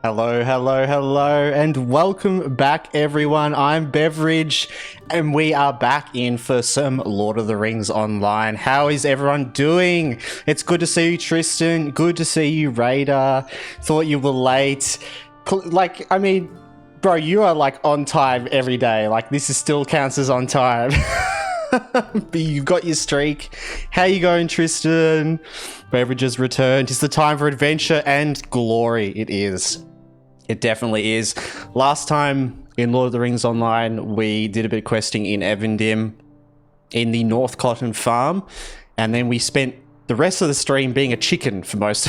Hello, hello, hello, and welcome back, everyone. I'm Beveridge, and we are back in for some Lord of the Rings Online. How is everyone doing? It's good to see you, Tristan. Good to see you, Raider. Thought you were late. Bro, you are like on time every day. Like, this is still counts as on time. But you've got your streak. How you going, Tristan? Beveridge has returned. It's the time for adventure and glory. It is. It definitely is. Last time in Lord of the Rings Online, we did a bit of questing in Evendim in the North Cotton Farm, and then we spent the rest of the stream being a chicken for most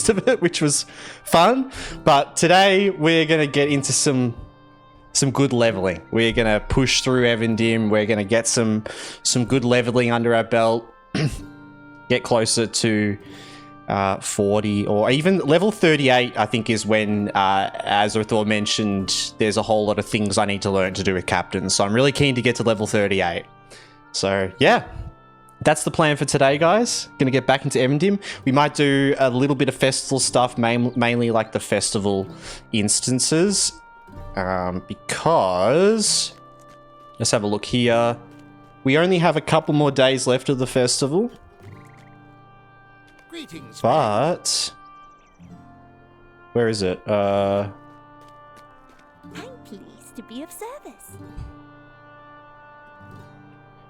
of it, which was fun. But today we're gonna get into some good leveling. We're gonna push through Evendim. We're gonna get some good leveling under our belt. Get closer to 40 or even level 38. I think is when, as Arthur mentioned, there's a whole lot of things I need to learn to do with captains. So I'm really keen to get to level 38. So yeah, that's the plan for today, guys. Gonna get back into Evendim. We might do a little bit of festival stuff, mainly like the festival instances. Because let's have a look here. We only have a couple more days left of the festival. Greetings, but where is it? I'm pleased to be of service.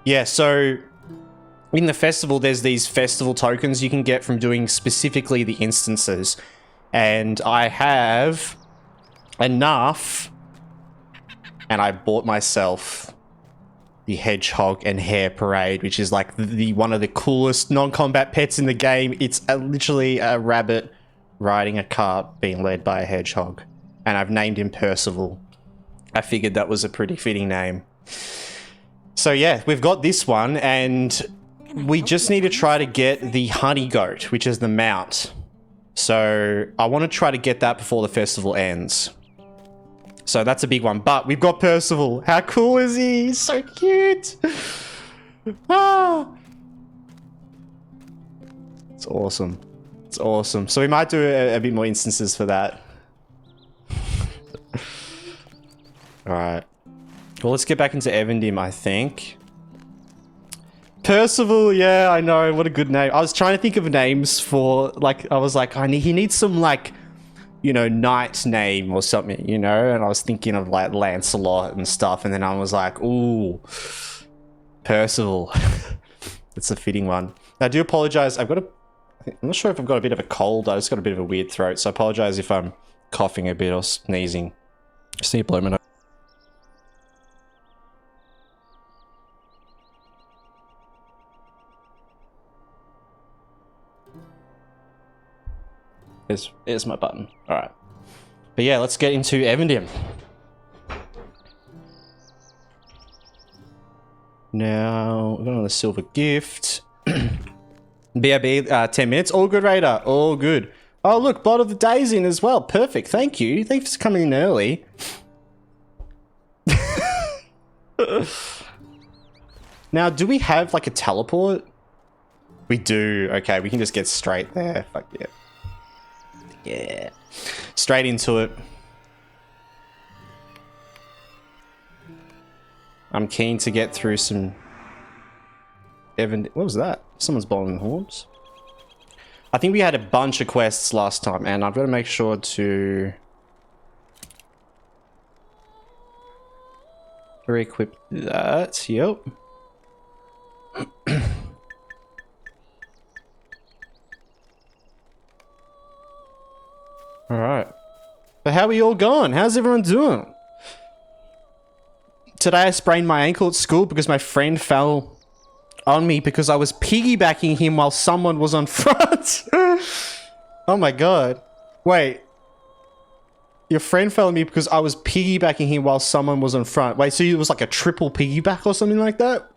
Yeah, so in the festival, there's these festival tokens you can get from doing specifically the instances. And I have enough, and I bought myself the Hedgehog and Hare Parade, which is like the one of the coolest non-combat pets in the game. It's literally a rabbit riding a cart being led by a hedgehog, and I've named him Percival. I figured that was a pretty fitting name. So yeah, we've got this one, and we just need to try to get the honey goat, which is the mount. So I want to try to get that before the festival ends. So that's a big one. But we've got Percival. How cool is he? He's so cute. Ah. It's awesome. It's awesome. So we might do a bit more instances for that. Alright. Well, let's get back into Evendim, I think. Percival, yeah, I know. What a good name. I was trying to think of names for, like, I was like, he needs some, like, you know, knight's name or something, you know? And I was thinking of, like, Lancelot and stuff. And then I was like, ooh, Percival. It's a fitting one. I do apologize. I'm not sure if I've got a bit of a cold. I just got a bit of a weird throat. So I apologize if I'm coughing a bit or sneezing. Just need to blow my nose. Here's my button. All right. But yeah, let's get into Evendim. Now, we're going on the silver gift. BRB, 10 minutes. All good, Raider. All good. Oh, look, Blood of the Day's in as well. Perfect. Thank you. Thanks for coming in early. Now, do we have like a teleport? We do. Okay, we can just get straight there. Fuck yeah. Yeah. Straight into it. I'm keen to get through some What was that? Someone's blowing horns. I think we had a bunch of quests last time, and I've got to make sure to re-equip that. Yep. Alright. But how are we all going? How's everyone doing? Today I sprained my ankle at school because my friend fell on me because I was piggybacking him while someone was on front. Oh my god. Wait. Your friend fell on me because I was piggybacking him while someone was on front. Wait, so it was like a triple piggyback or something like that?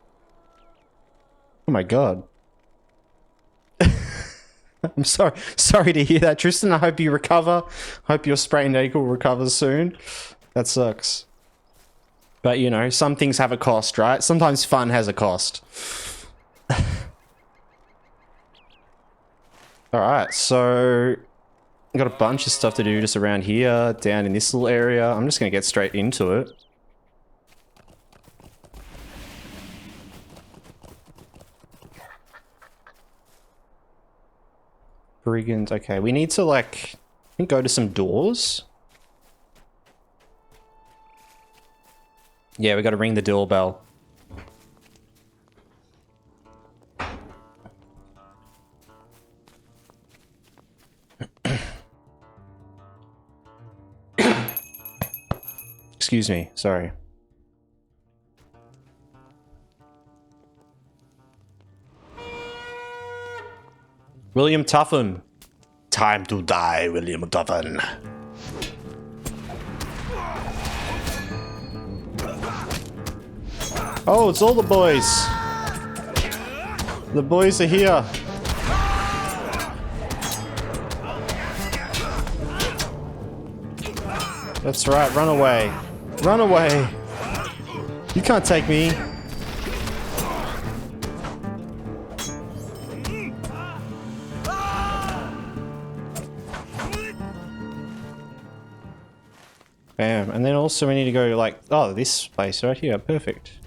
Oh my god. I'm sorry to hear that, Tristan. I hope you recover. Hope your sprained ankle recovers soon. That sucks. But, you know, some things have a cost, right? Sometimes fun has a cost. Alright, so Got a bunch of stuff to do just around here, down in this little area. I'm just gonna get straight into it. Brigands, okay, we need to like, I think go to some doors. Yeah, we gotta ring the doorbell. Excuse me, sorry. William Tuffin. Time to die, William Tuffin. Oh, it's all the boys. The boys are here. That's right, run away. Run away. You can't take me. Bam. And then also we need to go like, oh, this place right here. Perfect.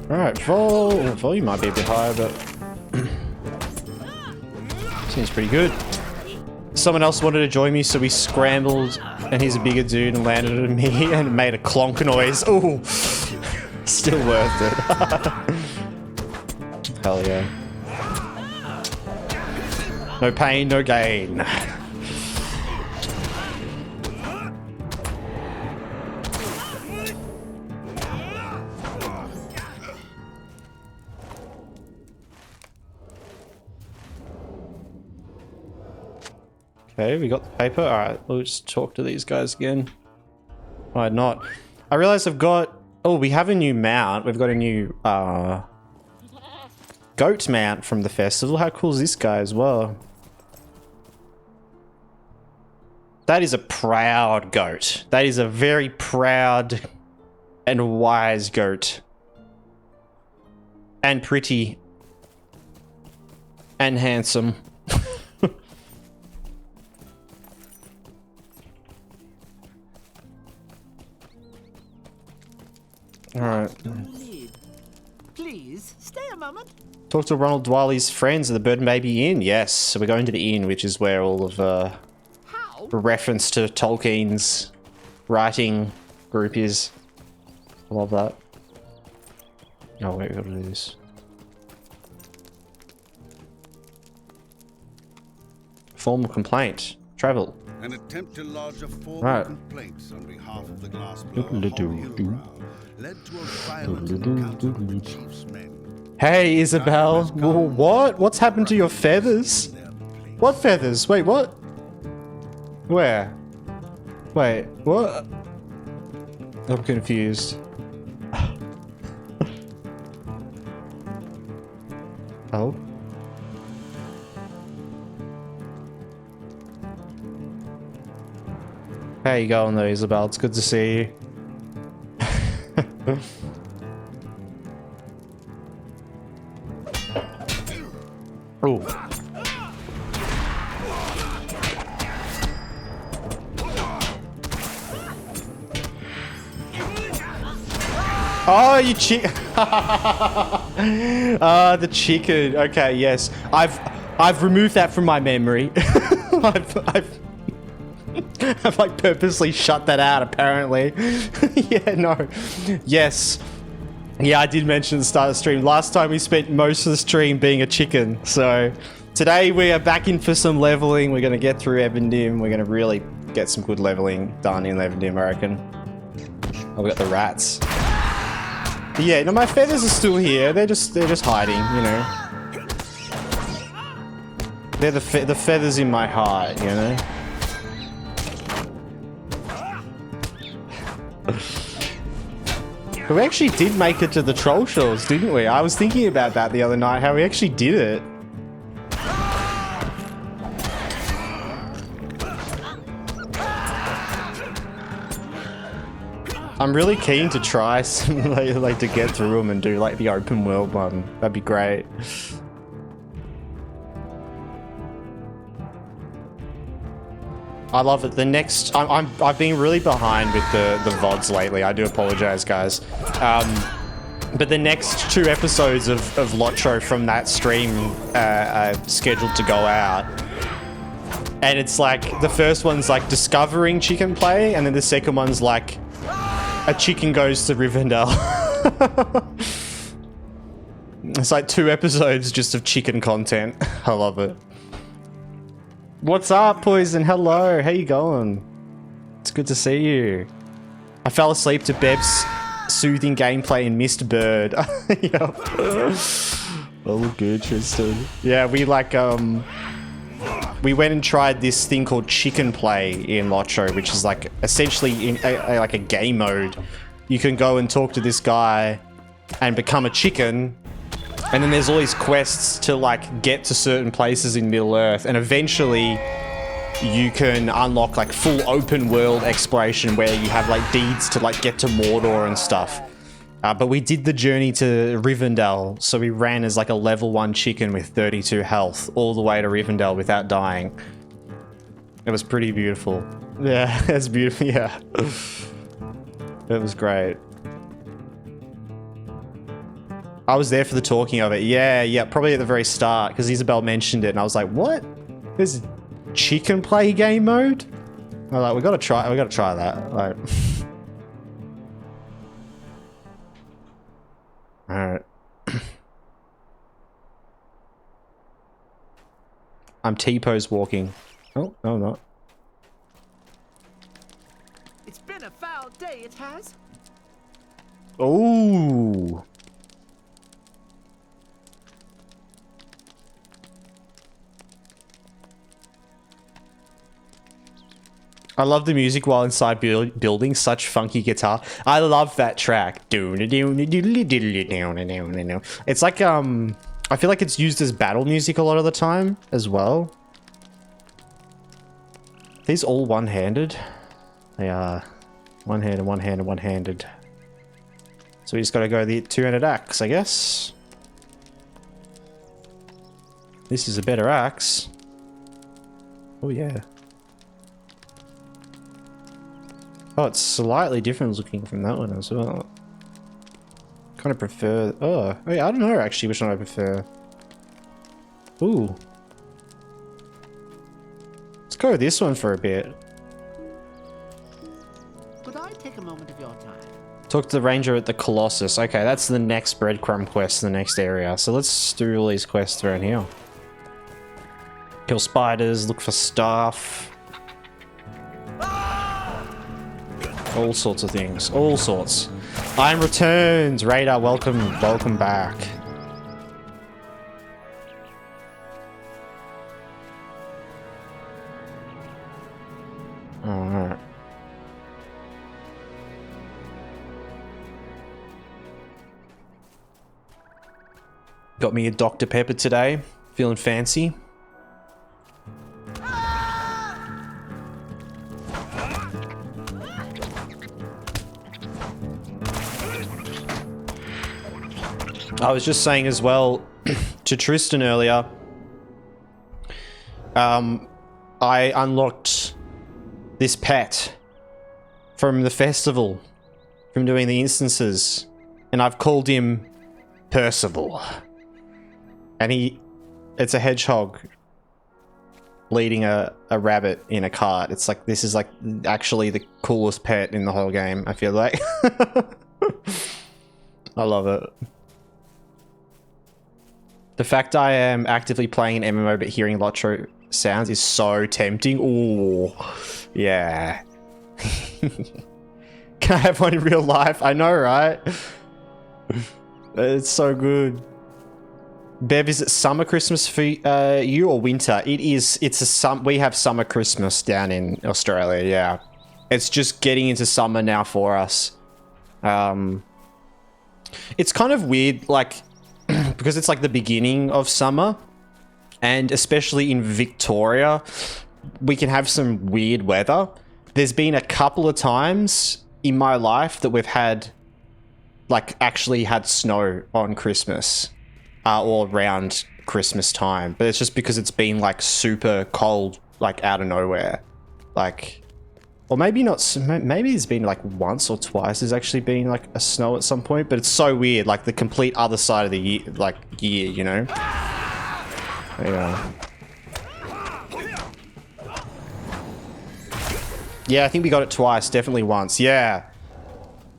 Alright, volume might be a bit higher, but seems pretty good. Someone else wanted to join me, so we scrambled, and he's a bigger dude and landed on me and made a clonk noise. Ooh, still worth it. Hell yeah. No pain, no gain. Okay, we got the paper. Alright, we'll just talk to these guys again. Why not? I realize I've got... Oh, we have a new mount. We've got a new goat mount from the festival. How cool is this guy as well? That is a proud goat. That is a very proud and wise goat. And pretty. And handsome. Alright. Please, stay a moment. Talk to Ronald Dwaley's friends at the Bird Baby Inn. Yes, so we're going to the inn, which is where all of the reference to Tolkien's writing group is. I love that. Oh wait, we gotta do this. Formal complaint. Travel. An attempt to lodge a formal Right. complaints on behalf of the glass blower led to a violent encounter with the chief's men. Hey, Isabel. What? What's happened to your feathers? What feathers? Wait, what? Where? Wait, what? I'm confused. Oh? How you going though, Isabel? It's good to see you. Ooh. Oh, you the chicken. Okay, yes. I've removed that from my memory. I've like purposely shut that out, apparently. Yeah, no. Yes. Yeah, I did mention at the start of the stream. Last time we spent most of the stream being a chicken. So today we are back in for some leveling. We're going to get through Evendim. We're going to really get some good leveling done in Evendim, I reckon. Oh, we got the rats. But yeah, no, my feathers are still here. They're just hiding, you know. They're the feathers in my heart, you know. We actually did make it to the troll shores, didn't we? I was thinking about that the other night, how we actually did it. I'm really keen to try some, like to get through them and do like the open world one. That'd be great. I love it. The next, I've been really behind with the VODs lately. I do apologize, guys. But the next 2 episodes of LOTRO from that stream are scheduled to go out. And it's like, the first one's like discovering chicken play, and then the second one's like, a chicken goes to Rivendell. It's like 2 episodes just of chicken content. I love it. What's up, Poison? Hello, how you going? It's good to see you. I fell asleep to Bev's soothing gameplay and missed Bird. Yep. Oh, good, Tristan. Yeah, we like, we went and tried this thing called chicken play in LOTRO, which is like essentially in like a game mode. You can go and talk to this guy and become a chicken, and then there's all these quests to like get to certain places in Middle Earth, and eventually you can unlock like full open world exploration where you have like deeds to like get to Mordor and stuff. But we did the journey to Rivendell, so we ran as like a level 1 chicken with 32 health all the way to Rivendell without dying. It was pretty beautiful. Yeah, it's beautiful, yeah. It was great. I was there for the talking of it. Yeah, probably at the very start, because Isabel mentioned it, and I was like, what? There's chicken play game mode? I'm like, we gotta try that. Like... Alright. I'm T-pose walking. Oh, no, I'm not. It's been a foul day, it has. Oh. I love the music while inside building. Such funky guitar. I love that track. It's like, I feel like it's used as battle music a lot of the time as well. Are these all one-handed? They are. One-handed, one-handed, one-handed. So we just gotta go the 2-handed axe, I guess. This is a better axe. Oh yeah. Oh, it's slightly different looking from that one as well. Kind of prefer... Oh, yeah, I don't know actually which one I prefer. Ooh. Let's go with this one for a bit. Could I take a moment of your time? Talk to the ranger at the Colossus. Okay, that's the next breadcrumb quest in the next area. So let's do all these quests around here. Kill spiders, look for stuff. All sorts of things. All sorts. I'm returned. Radar, welcome back. Alright. Got me a Dr. Pepper today. Feeling fancy. I was just saying as well to Tristan earlier, I unlocked this pet from the festival, from doing the instances, and I've called him Percival. And it's a hedgehog leading a rabbit in a cart. It's like, this is like actually the coolest pet in the whole game, I feel like. I love it. The fact I am actively playing an MMO but hearing LOTRO sounds is so tempting. Ooh, yeah. Can I have one in real life? I know, right? It's so good. Bev, is it summer Christmas for you or winter? It is. We have summer Christmas down in Australia. Yeah, it's just getting into summer now for us. It's kind of weird, like. Because it's like the beginning of summer, and especially in Victoria, we can have some weird weather. There's been a couple of times in my life that we've had, like, actually had snow on Christmas, or around Christmas time. But it's just because it's been, like, super cold, like, out of nowhere. Like, or maybe not, maybe it's been, like, once or twice there's actually been, like, a snow at some point. But it's so weird, like, the complete other side of the year, like, you know? Yeah. Yeah, I think we got it twice. Definitely once. Yeah.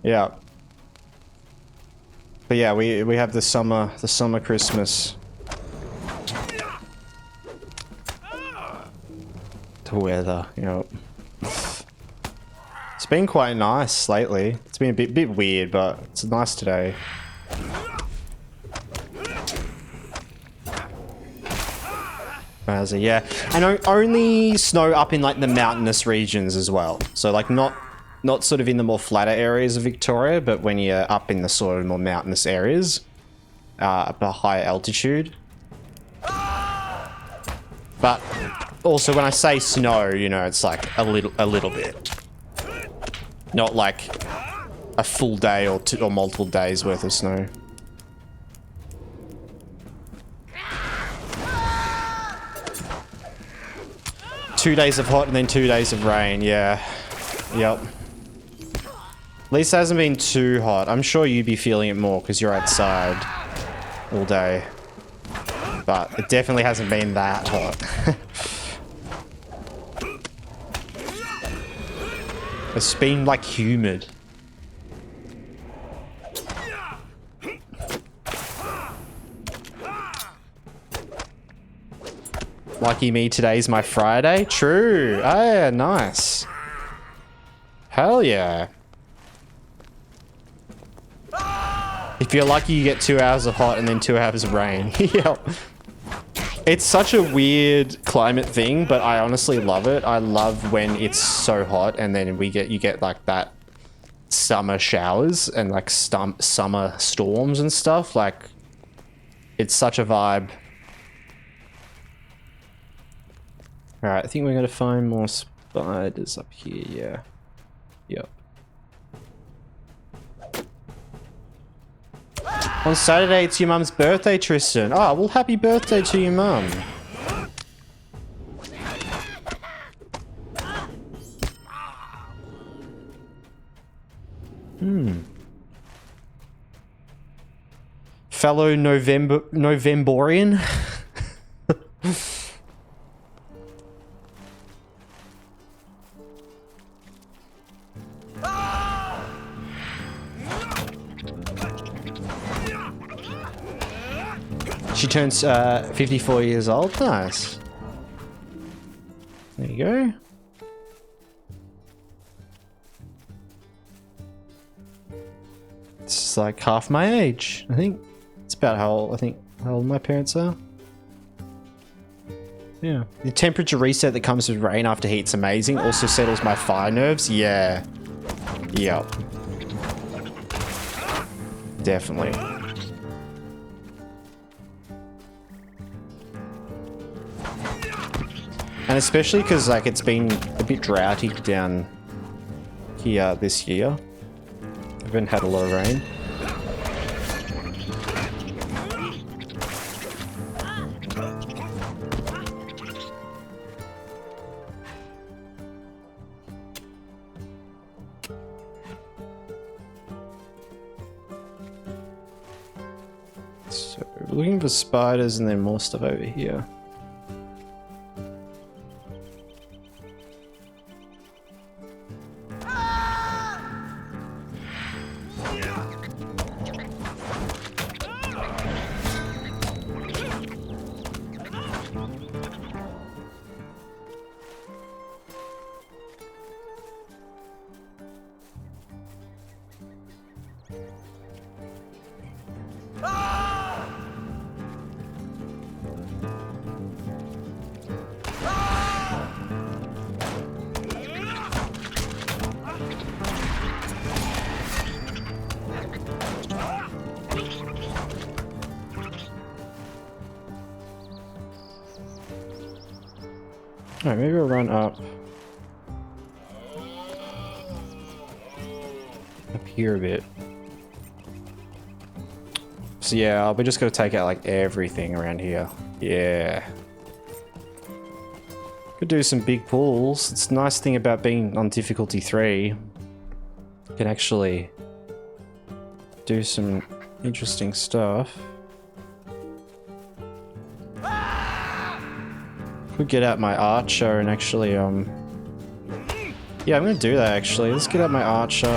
Yeah. But yeah, we have the summer Christmas. The weather, you know. It's been quite nice lately. It's been a bit weird, but it's nice today. Yeah, and only snow up in like the mountainous regions as well. So like not sort of in the more flatter areas of Victoria, but when you're up in the sort of more mountainous areas, up a higher altitude. But also when I say snow, you know, it's like a little bit, not like a full day or multiple days worth of snow. Two days of hot and then 2 days of rain, yeah. Yep. At least it hasn't been too hot. I'm sure you'd be feeling it more because you're outside all day. But it definitely hasn't been that hot. It's been like humid. Lucky me, today's my Friday. True. Oh, yeah, nice. Hell yeah. If you're lucky, you get 2 hours of hot and then 2 hours of rain. Yep. It's such a weird climate thing, but I honestly love it. I love when it's so hot and then you get like that summer showers and like summer storms and stuff. Like, it's such a vibe. Alright, I think we're gonna find more spiders up here, yeah. Yep. On Saturday, it's your mum's birthday, Tristan. Oh, well, happy birthday to your mum. Fellow Novemborian. She turns 54 years old. Nice. There you go. It's like half my age. I think it's about how old my parents are. Yeah. The temperature reset that comes with rain after heat's amazing. Also settles my fire nerves. Yeah. Yep. Definitely. And especially because like it's been a bit droughty down here this year. I haven't had a lot of rain. So we're looking for spiders and then more stuff over here. Alright, maybe we'll run up. here a bit. So yeah, we're just gonna take out like everything around here. Yeah. Could do some big pulls. It's a nice thing about being on difficulty 3. You can actually do some interesting stuff. Could get out my archer and actually yeah, I'm gonna do that actually. Let's get out my archer.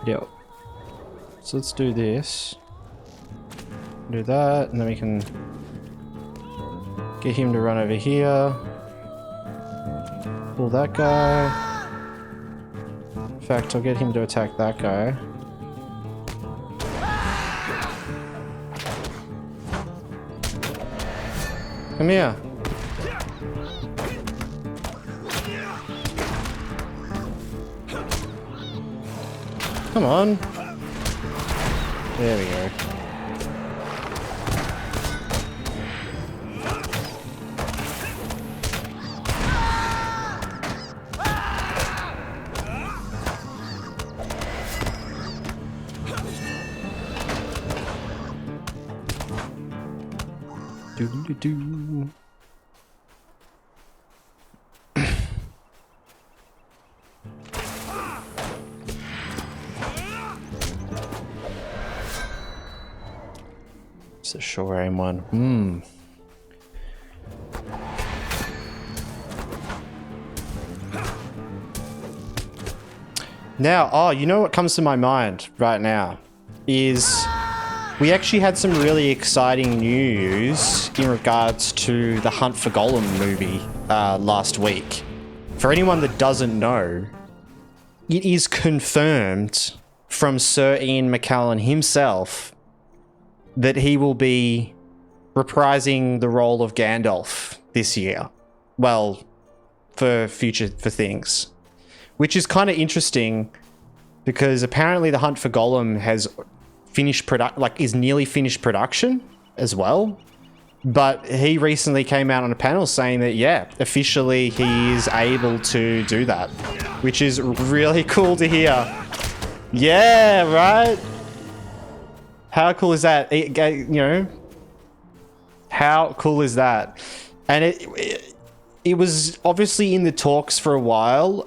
Yep. So let's do this. Do that, and then we can get him to run over here. Pull that guy. In fact, I'll get him to attack that guy. Come here. Come on. There we go. Do-do-do-do. It's a short aim one. Now, oh, you know what comes to my mind right now is we actually had some really exciting news in regards to the Hunt for Gollum movie last week. For anyone that doesn't know, it is confirmed from Sir Ian McKellen himself that he will be reprising the role of Gandalf this year. Well, for things. Which is kind of interesting because apparently the Hunt for Gollum has finished is nearly finished production as well. But he recently came out on a panel saying that, yeah, officially he is able to do that, which is really cool to hear. Yeah, right? How cool is that? You know, how cool is that? And it was obviously in the talks for a while,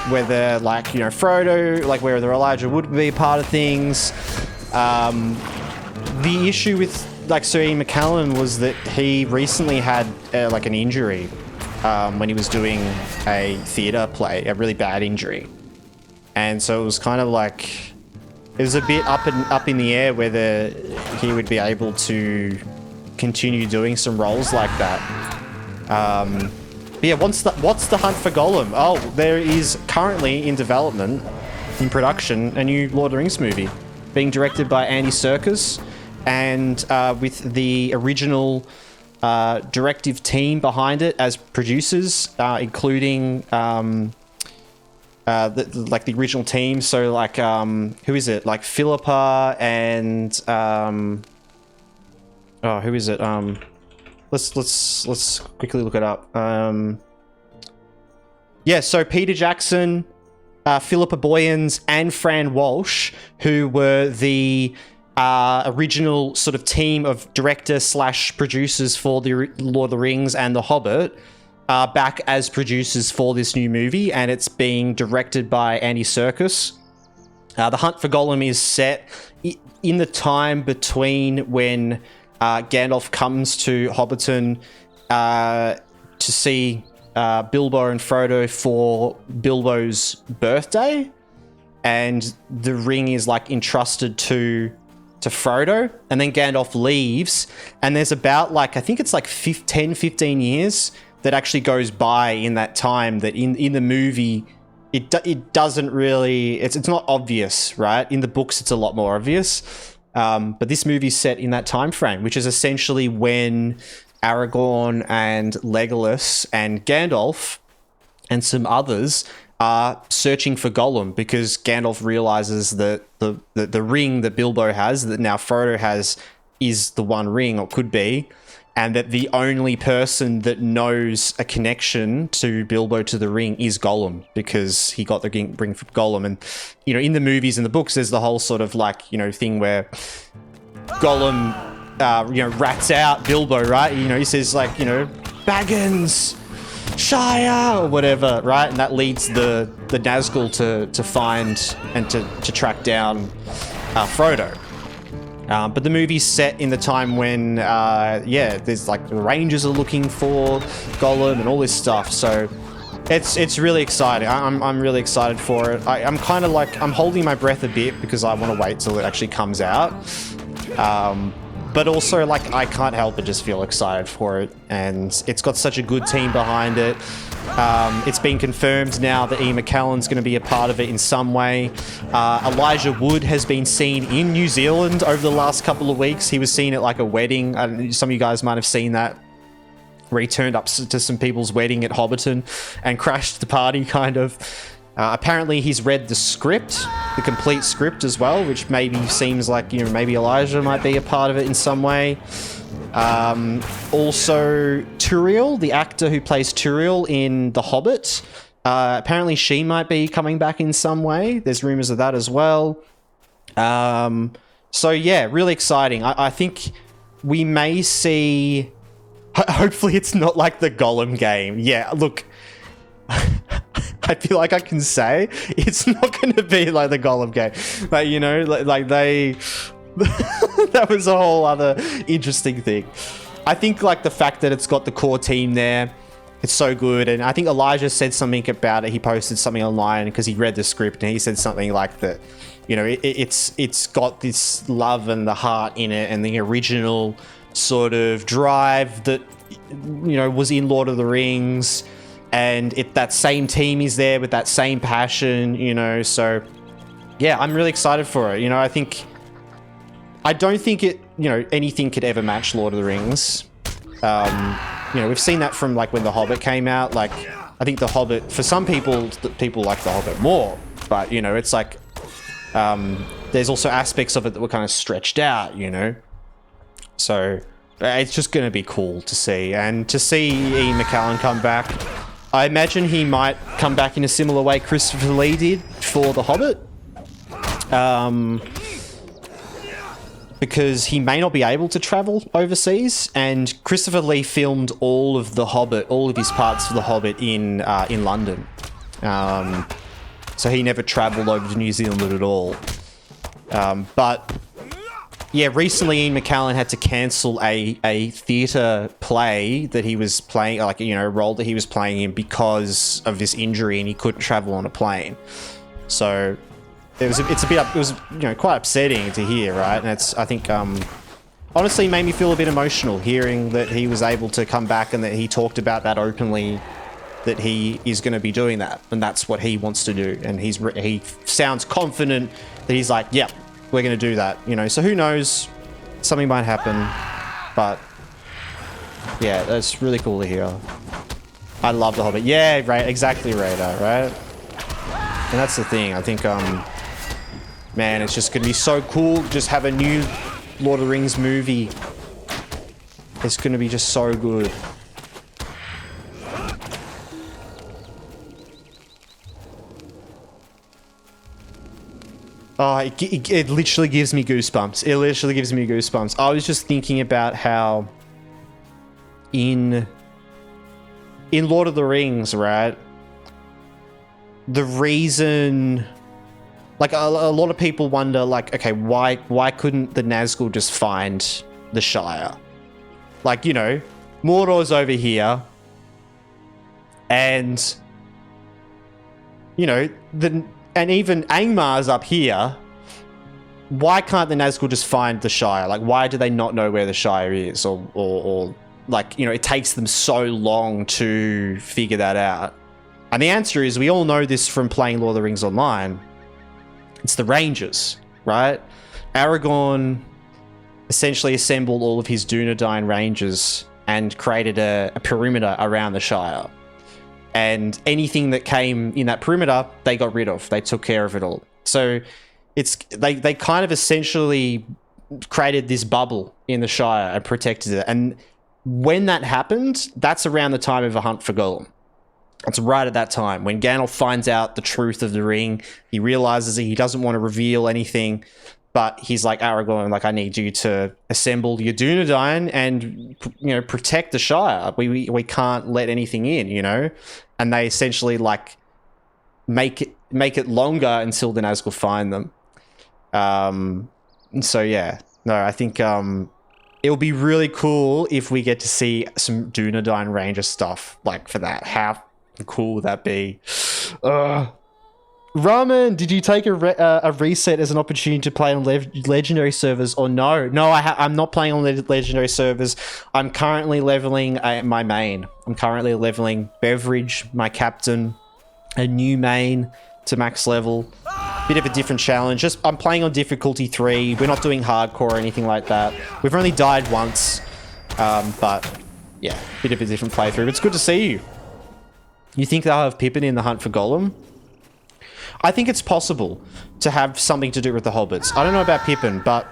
whether like, you know, Frodo, like whether Elijah would be a part of things. The issue with like Sir Ian McKellen was that he recently had like an injury when he was doing a theatre play, a really bad injury. And so it was kind of like, it was a bit up in the air whether he would be able to continue doing some roles like that. But yeah, what's the Hunt for Gollum? Oh, there is currently in development, in production, a new Lord of the Rings movie being directed by Andy Serkis, and with the original directive team behind it as producers, including the original team. So like who is it? Like Philippa and oh, who is it? Let's quickly look it up. Yeah, so Peter Jackson, Philippa Boyens, and Fran Walsh, who were the original sort of team of director/producers for the Lord of the Rings and The Hobbit, are back as producers for this new movie, and it's being directed by Andy Serkis. The Hunt for Gollum is set in the time between when Gandalf comes to Hobbiton to see Bilbo and Frodo for Bilbo's birthday, and the ring is like entrusted to Frodo, and then Gandalf leaves, and there's about like, I think it's like 10-15 years that actually goes by in that time, that in the movie it doesn't really, it's not obvious, right? In the books it's a lot more obvious, but this movie's set in that time frame, which is essentially when Aragorn and Legolas and Gandalf and some others are searching for Gollum because Gandalf realizes that the ring that Bilbo has, that now Frodo has, is the One Ring, or could be, and that the only person that knows a connection to Bilbo to the ring is Gollum, because he got the ring from Gollum. And, you know, in the movies and the books, there's the whole sort of like, you know, thing where Gollum, you know, rats out Bilbo, right? You know, he says like, you know, Baggins, Shire, or whatever, right? And that leads the Nazgul to find and to track down Frodo. But the movie's set in the time when, yeah, there's like the Rangers are looking for Gollum and all this stuff. So it's really exciting. I'm really excited for it. I'm kind of like, I'm holding my breath a bit because I want to wait till it actually comes out. But also, like, I can't help but just feel excited for it. And it's got such a good team behind it. It's been confirmed now that Ian McKellen's going to be a part of it in some way. Elijah Wood has been seen in New Zealand over the last couple of weeks. He was seen at like a wedding. Some of you guys might have seen that, where he turned up to some people's wedding at Hobbiton and crashed the party, kind of. Apparently he's read the script, the complete script as well, which maybe seems like, you know, maybe Elijah might be a part of it in some way. Also, Turiel, the actor who plays Turiel in The Hobbit, apparently she might be coming back in some way. There's rumors of that as well. So yeah, really exciting. I think we may see... Hopefully it's not like the Gollum game. Yeah, look... I feel like I can say it's not going to be like the Gollum game. Like, you know, like they... that was a whole other interesting thing. I think like the fact that it's got the core team there, it's so good. And I think Elijah said something about it. He posted something online because he read the script and he said something like that, you know, it's got this love and the heart in it and the original sort of drive that, you know, was in Lord of the Rings. And that same team is there with that same passion, you know. So, yeah, I'm really excited for it. You know, I don't think it, you know, anything could ever match Lord of the Rings. You know, we've seen that from like when The Hobbit came out. Like, I think The Hobbit, for some people like The Hobbit more. But, you know, it's like, there's also aspects of it that were kind of stretched out, you know. So, it's just going to be cool to see. And to see Ian McKellen come back... I imagine he might come back in a similar way Christopher Lee did for The Hobbit. Because he may not be able to travel overseas, and Christopher Lee filmed all of The Hobbit, all of his parts for The Hobbit in London. So he never traveled over to New Zealand at all. But... yeah, recently Ian McKellen had to cancel a theatre play that he was playing, like, you know, a role that he was playing in because of this injury, and he couldn't travel on a plane. So it was, you know, quite upsetting to hear, right? And it's, I think, honestly made me feel a bit emotional hearing that he was able to come back and that he talked about that openly, that he is going to be doing that, and that's what he wants to do. And he sounds confident that he's like, yep. We're going to do that, you know. So who knows? Something might happen. But yeah, that's really cool to hear. I love The Hobbit. Yeah, right. Exactly, Radar, right? And that's the thing. I think, man, it's just going to be so cool. Just have a new Lord of the Rings movie. It's going to be just so good. Oh, it literally gives me goosebumps. It literally gives me goosebumps. I was just thinking about how in Lord of the Rings, right? The reason, like, a lot of people wonder, like, okay, why couldn't the Nazgul just find the Shire? Like, you know, Mordor's over here, and, you know, and even Angmar's up here. Why can't the Nazgul just find the Shire? Like, why do they not know where the Shire is? Or like, you know, it takes them so long to figure that out. And the answer is, we all know this from playing Lord of the Rings Online. It's the Rangers, right? Aragorn essentially assembled all of his Dunedain Rangers and created a perimeter around the Shire. And anything that came in that perimeter, they got rid of. They took care of it all. So they kind of essentially created this bubble in the Shire and protected it. And when that happened, that's around the time of A Hunt for Gollum. It's right at that time when Gandalf finds out the truth of the ring. He realizes that he doesn't want to reveal anything, but he's like, Aragorn, like, I need you to assemble your Dunedain and, protect the Shire. We can't let anything in, and they essentially like make it longer until the Nazgul find them. So yeah, no, I think it'll be really cool if we get to see some Dunedain Ranger stuff like for that. How cool would that be? Ramen, did you take a reset as an opportunity to play on legendary servers or no? No, I'm not playing on legendary servers. I'm currently leveling my main. I'm currently leveling Beveridge, my captain, a new main to max level. Bit of a different challenge. I'm playing on difficulty 3. We're not doing hardcore or anything like that. We've only died once, but yeah, bit of a different playthrough. But it's good to see you. You think they'll have Pippin in The Hunt for Gollum? I think it's possible to have something to do with the Hobbits. I don't know about Pippin, but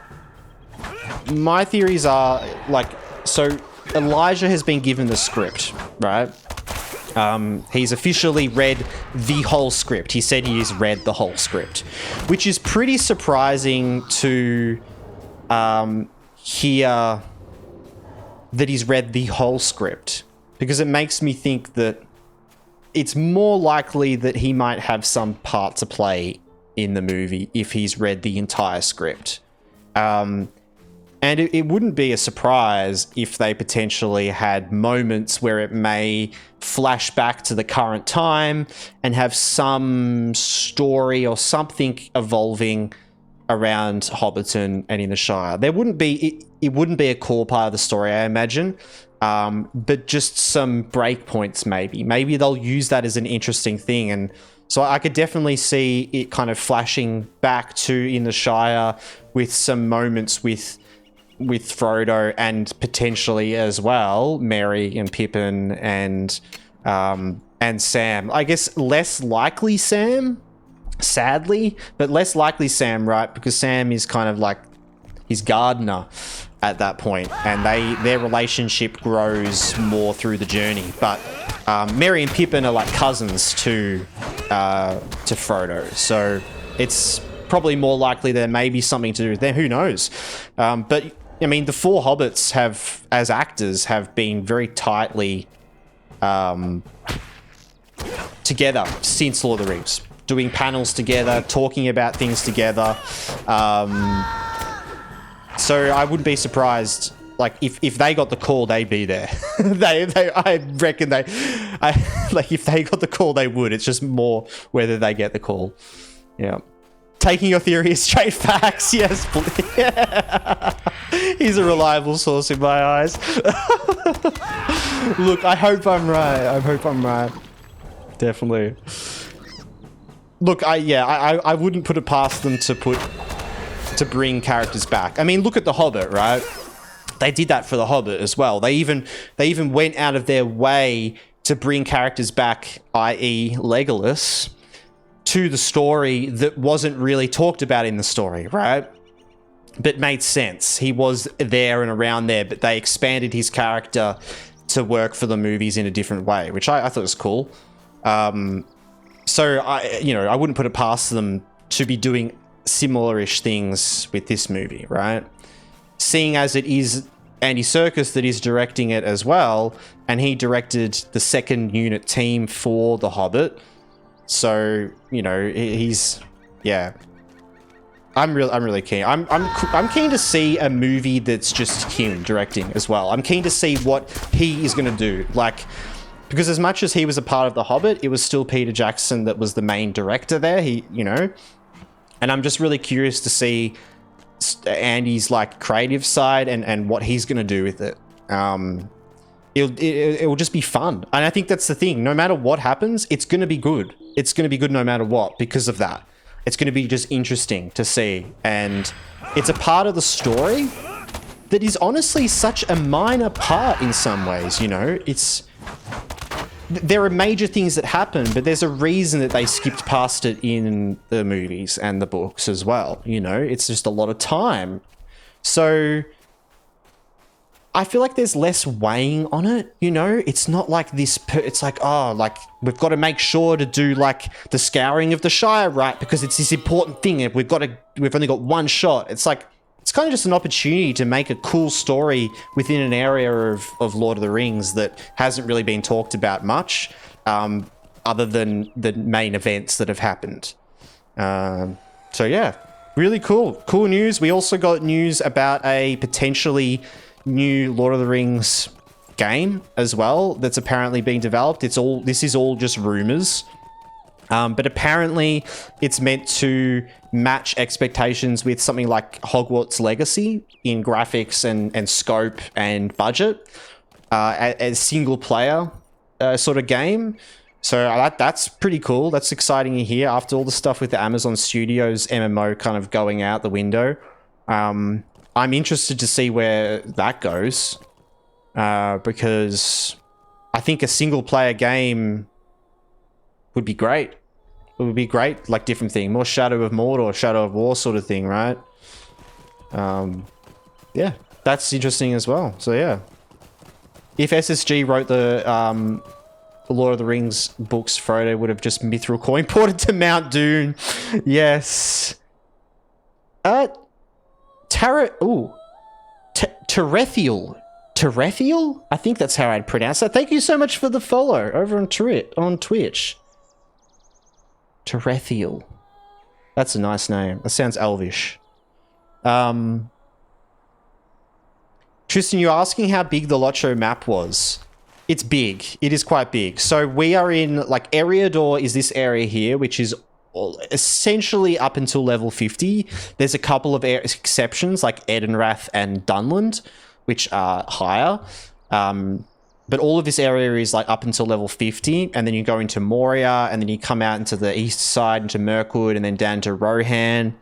my theories are, like, so Elijah has been given the script, right? He's officially read the whole script. He said he's read the whole script, which is pretty surprising to hear that he's read the whole script, because it makes me think that it's more likely that he might have some part to play in the movie if he's read the entire script. And it wouldn't be a surprise if they potentially had moments where it may flash back to the current time and have some story or something evolving around Hobbiton and in the Shire. There wouldn't be it wouldn't be a core part of the story, I imagine. But just some breakpoints, maybe. Maybe they'll use that as an interesting thing. And so I could definitely see it kind of flashing back to in the Shire with some moments with Frodo and potentially as well Merry and Pippin and Sam. I guess less likely Sam, sadly, but less likely Sam, right? Because Sam is kind of like his gardener at that point, and their relationship grows more through the journey. But Merry and Pippin are like cousins to Frodo, so it's probably more likely there may be something to do with them. Who knows? But I mean, the four hobbits have, as actors, have been very tightly together since Lord of the Rings, doing panels together, talking about things together. So I wouldn't be surprised, like, if they got the call, they'd be there. I reckon like, if they got the call, they would. It's just more whether they get the call. Yeah. Taking your theory is straight facts. Yes, please. Yeah. He's a reliable source in my eyes. Look, I hope I'm right. Definitely. Look, I wouldn't put it past them to bring characters back. I mean, look at The Hobbit, right? They did that for The Hobbit as well. They even went out of their way to bring characters back, i.e. Legolas, to the story that wasn't really talked about in the story, right? But made sense. He was there and around there, but they expanded his character to work for the movies in a different way, which I thought was cool. So I wouldn't put it past them to be doing similar-ish things with this movie, right? Seeing as it is Andy Serkis that is directing it as well, and he directed the second unit team for The Hobbit. So, he's, yeah. I'm really keen. I'm keen to see a movie that's just him directing as well. I'm keen to see what he is going to do. Like, because as much as he was a part of The Hobbit, it was still Peter Jackson that was the main director there. And I'm just really curious to see Andy's like creative side and what he's going to do with it. It will just be fun. And I think that's the thing. No matter what happens, it's going to be good. It's going to be good no matter what because of that. It's going to be just interesting to see. And it's a part of the story that is honestly such a minor part in some ways, you know? There are major things that happen, but there's a reason that they skipped past it in the movies and the books as well, you know? It's just a lot of time. So I feel like there's less weighing on it, you know? It's not like this, it's like, oh, like, we've got to make sure to do, like, the scouring of the Shire right because it's this important thing and we've only got one shot. It's like, it's kind of just an opportunity to make a cool story within an area of Lord of the Rings that hasn't really been talked about much, other than the main events that have happened. So yeah, really cool. Cool news. We also got news about a potentially new Lord of the Rings game as well that's apparently being developed. This is all just rumors. But apparently it's meant to match expectations with something like Hogwarts Legacy in graphics and scope and budget, as single player sort of game. So that's pretty cool. That's exciting to hear after all the stuff with the Amazon Studios MMO kind of going out the window. I'm interested to see where that goes, because I think a single player game would be great. It would be great, like different thing, more Shadow of Mordor, Shadow of War sort of thing, right? Yeah, that's interesting as well. So yeah, if SSG wrote the Lord of the Rings books, Frodo would have just mithril coin ported to Mount Doom. Yes. Terethiel? I think that's how I'd pronounce that. Thank you so much for the follow over on Twitch. Terethiel. That's a nice name. That sounds elvish. Tristan, you're asking how big the LOTRO map was. It's big. It is quite big. So we are in, like, Eriador is this area here, which is essentially up until level 50. There's a couple of exceptions like Edenrath and Dunland, which are higher. But all of this area is like up until level 50, and then you go into Moria, and then you come out into the east side, into Mirkwood, and then down to Rohan,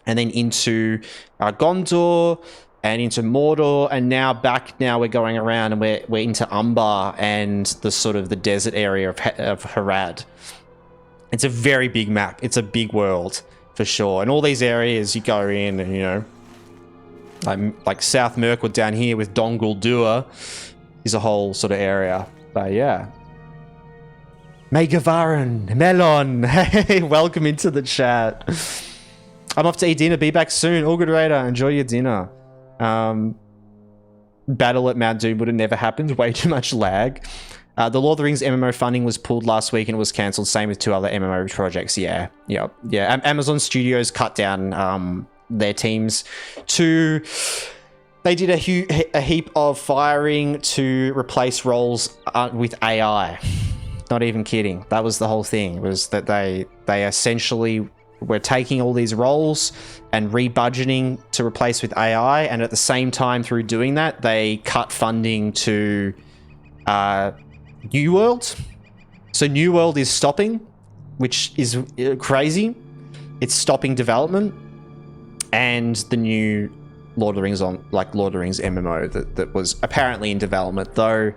and then into Gondor, and into Mordor, and now we're going around, and we're into Umbar and the sort of the desert area of Harad. It's a very big map. It's a big world for sure. And all these areas you go in, and you know, like South Mirkwood down here with Dol Guldur is a whole sort of area. But yeah. Megavaran, Melon, hey, welcome into the chat. I'm off to eat dinner. Be back soon. All good, Raider. Enjoy your dinner. Battle at Mount Doom would have never happened. Way too much lag. The Lord of the Rings MMO funding was pulled last week and it was cancelled. Same with 2 other MMO projects. Yeah. Amazon Studios cut down their teams to... They did a heap of firing to replace roles with AI. Not even kidding. That was the whole thing, was that they essentially were taking all these roles and rebudgeting to replace with AI, and at the same time through doing that, they cut funding to New World. So New World is stopping, which is crazy. It's stopping development, and the new Lord of the Rings Lord of the Rings MMO that was apparently in development, though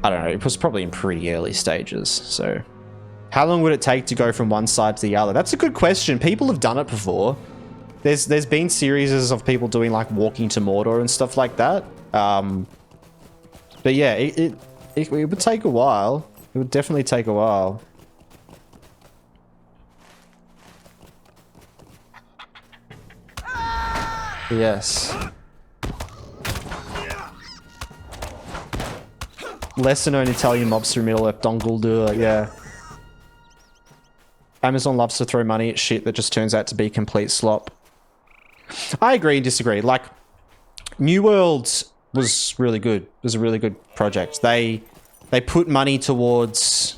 I don't know, it was probably in pretty early stages. So how long would it take to go from one side to the other? That's a good question. People have done it before. There's been series of people doing like walking to Mordor and stuff like that. But yeah, it would take a while. It would definitely take a while. Yes. Lesser known Italian mobster Middle-earth Dol Guldur, yeah. Amazon loves to throw money at shit that just turns out to be complete slop. I agree and disagree. Like, New World was really good. It was a really good project. They put money towards...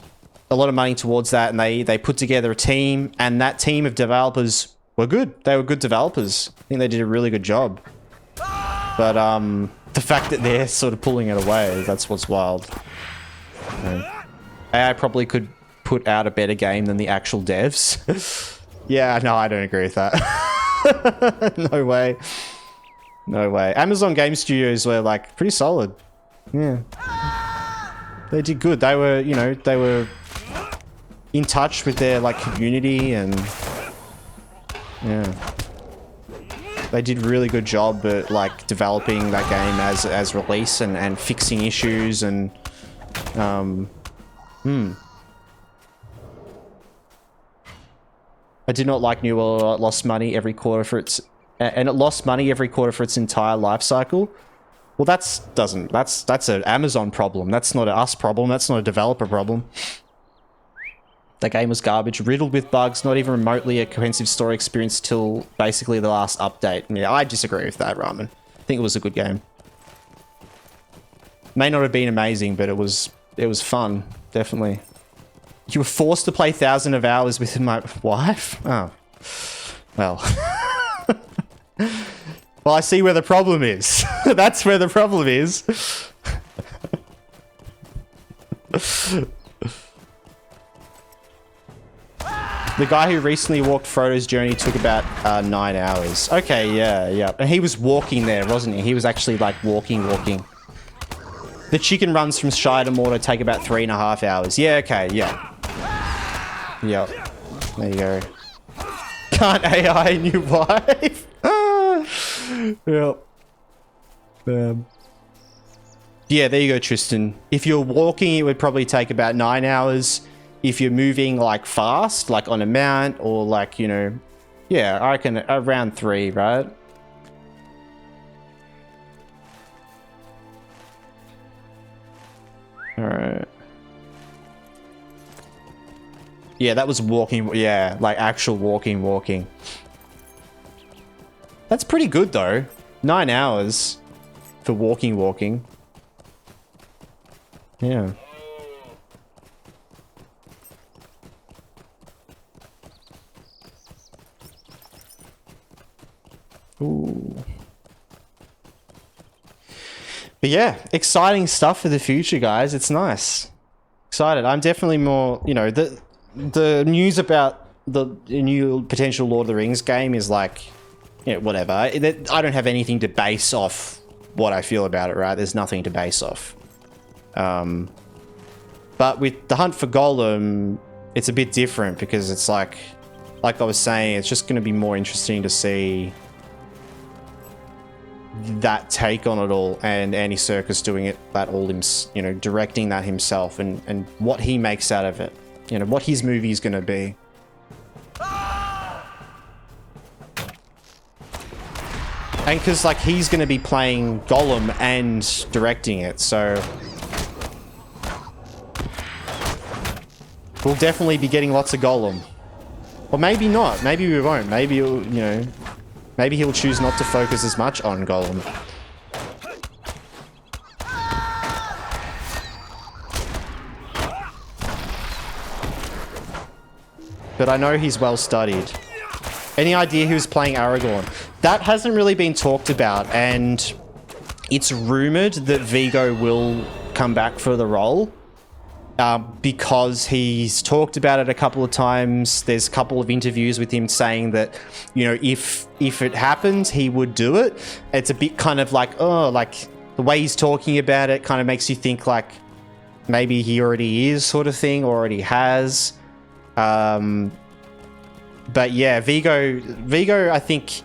a lot of money towards that, and they put together a team, and that team of developers were good. They were good developers. I think they did a really good job. But the fact that they're sort of pulling it away, that's what's wild. AI probably could put out a better game than the actual devs. Yeah, no, I don't agree with that. No way. No way. Amazon Game Studios were like pretty solid. Yeah. They did good. They were, you know, they were in touch with their like community and yeah. They did a really good job at like developing that game as release and fixing issues and I did not like New World. It lost money every quarter for its and it lost money every quarter for its entire life cycle. Well, that's an Amazon problem. That's not an us problem. That's not a developer problem. That game was garbage, riddled with bugs, not even remotely a cohesive story experience till basically the last update. Yeah, I disagree with that, Ramen. I think it was a good game. May not have been amazing, but it was fun, definitely. You were forced to play thousands of hours with my wife? Oh. Well. Well, I see where the problem is. That's where the problem is. The guy who recently walked Frodo's journey took about 9 hours. Okay, yeah. And he was walking there, wasn't he? He was actually like walking. The chicken runs from Shire to Mordor take about 3.5 hours. Yeah, okay, yeah. Yep. There you go. Can't AI new wife? Yep. Yeah, there you go, Tristan. If you're walking, it would probably take about 9 hours. If you're moving like fast, like on a mount or like, you know, yeah, I reckon around 3, right? All right. Yeah, that was walking. Yeah, like actual walking. That's pretty good though. 9 hours for walking. Yeah. Ooh. But yeah, exciting stuff for the future, guys. It's nice. Excited. I'm definitely more, you know, the news about the new potential Lord of the Rings game is like, you know, whatever. I don't have anything to base off what I feel about it, right? There's nothing to base off. But with the Hunt for Gollum, it's a bit different because it's like I was saying, it's just going to be more interesting to see that take on it all, and Andy Serkis doing it, that all him, you know, directing that himself, and what he makes out of it, you know, what his movie is going to be. And because like he's going to be playing Gollum and directing it, so we'll definitely be getting lots of Gollum. Or maybe not. Maybe we won't. Maybe you know. Maybe he'll choose not to focus as much on Gollum. But I know he's well studied. Any idea who's playing Aragorn? That hasn't really been talked about, and it's rumored that Viggo will come back for the role. Because he's talked about it a couple of times. There's a couple of interviews with him saying that, you know, if it happens, he would do it. It's a bit kind of like, oh, like the way he's talking about it kind of makes you think like maybe he already is, sort of thing, or already has. But yeah, Viggo, I think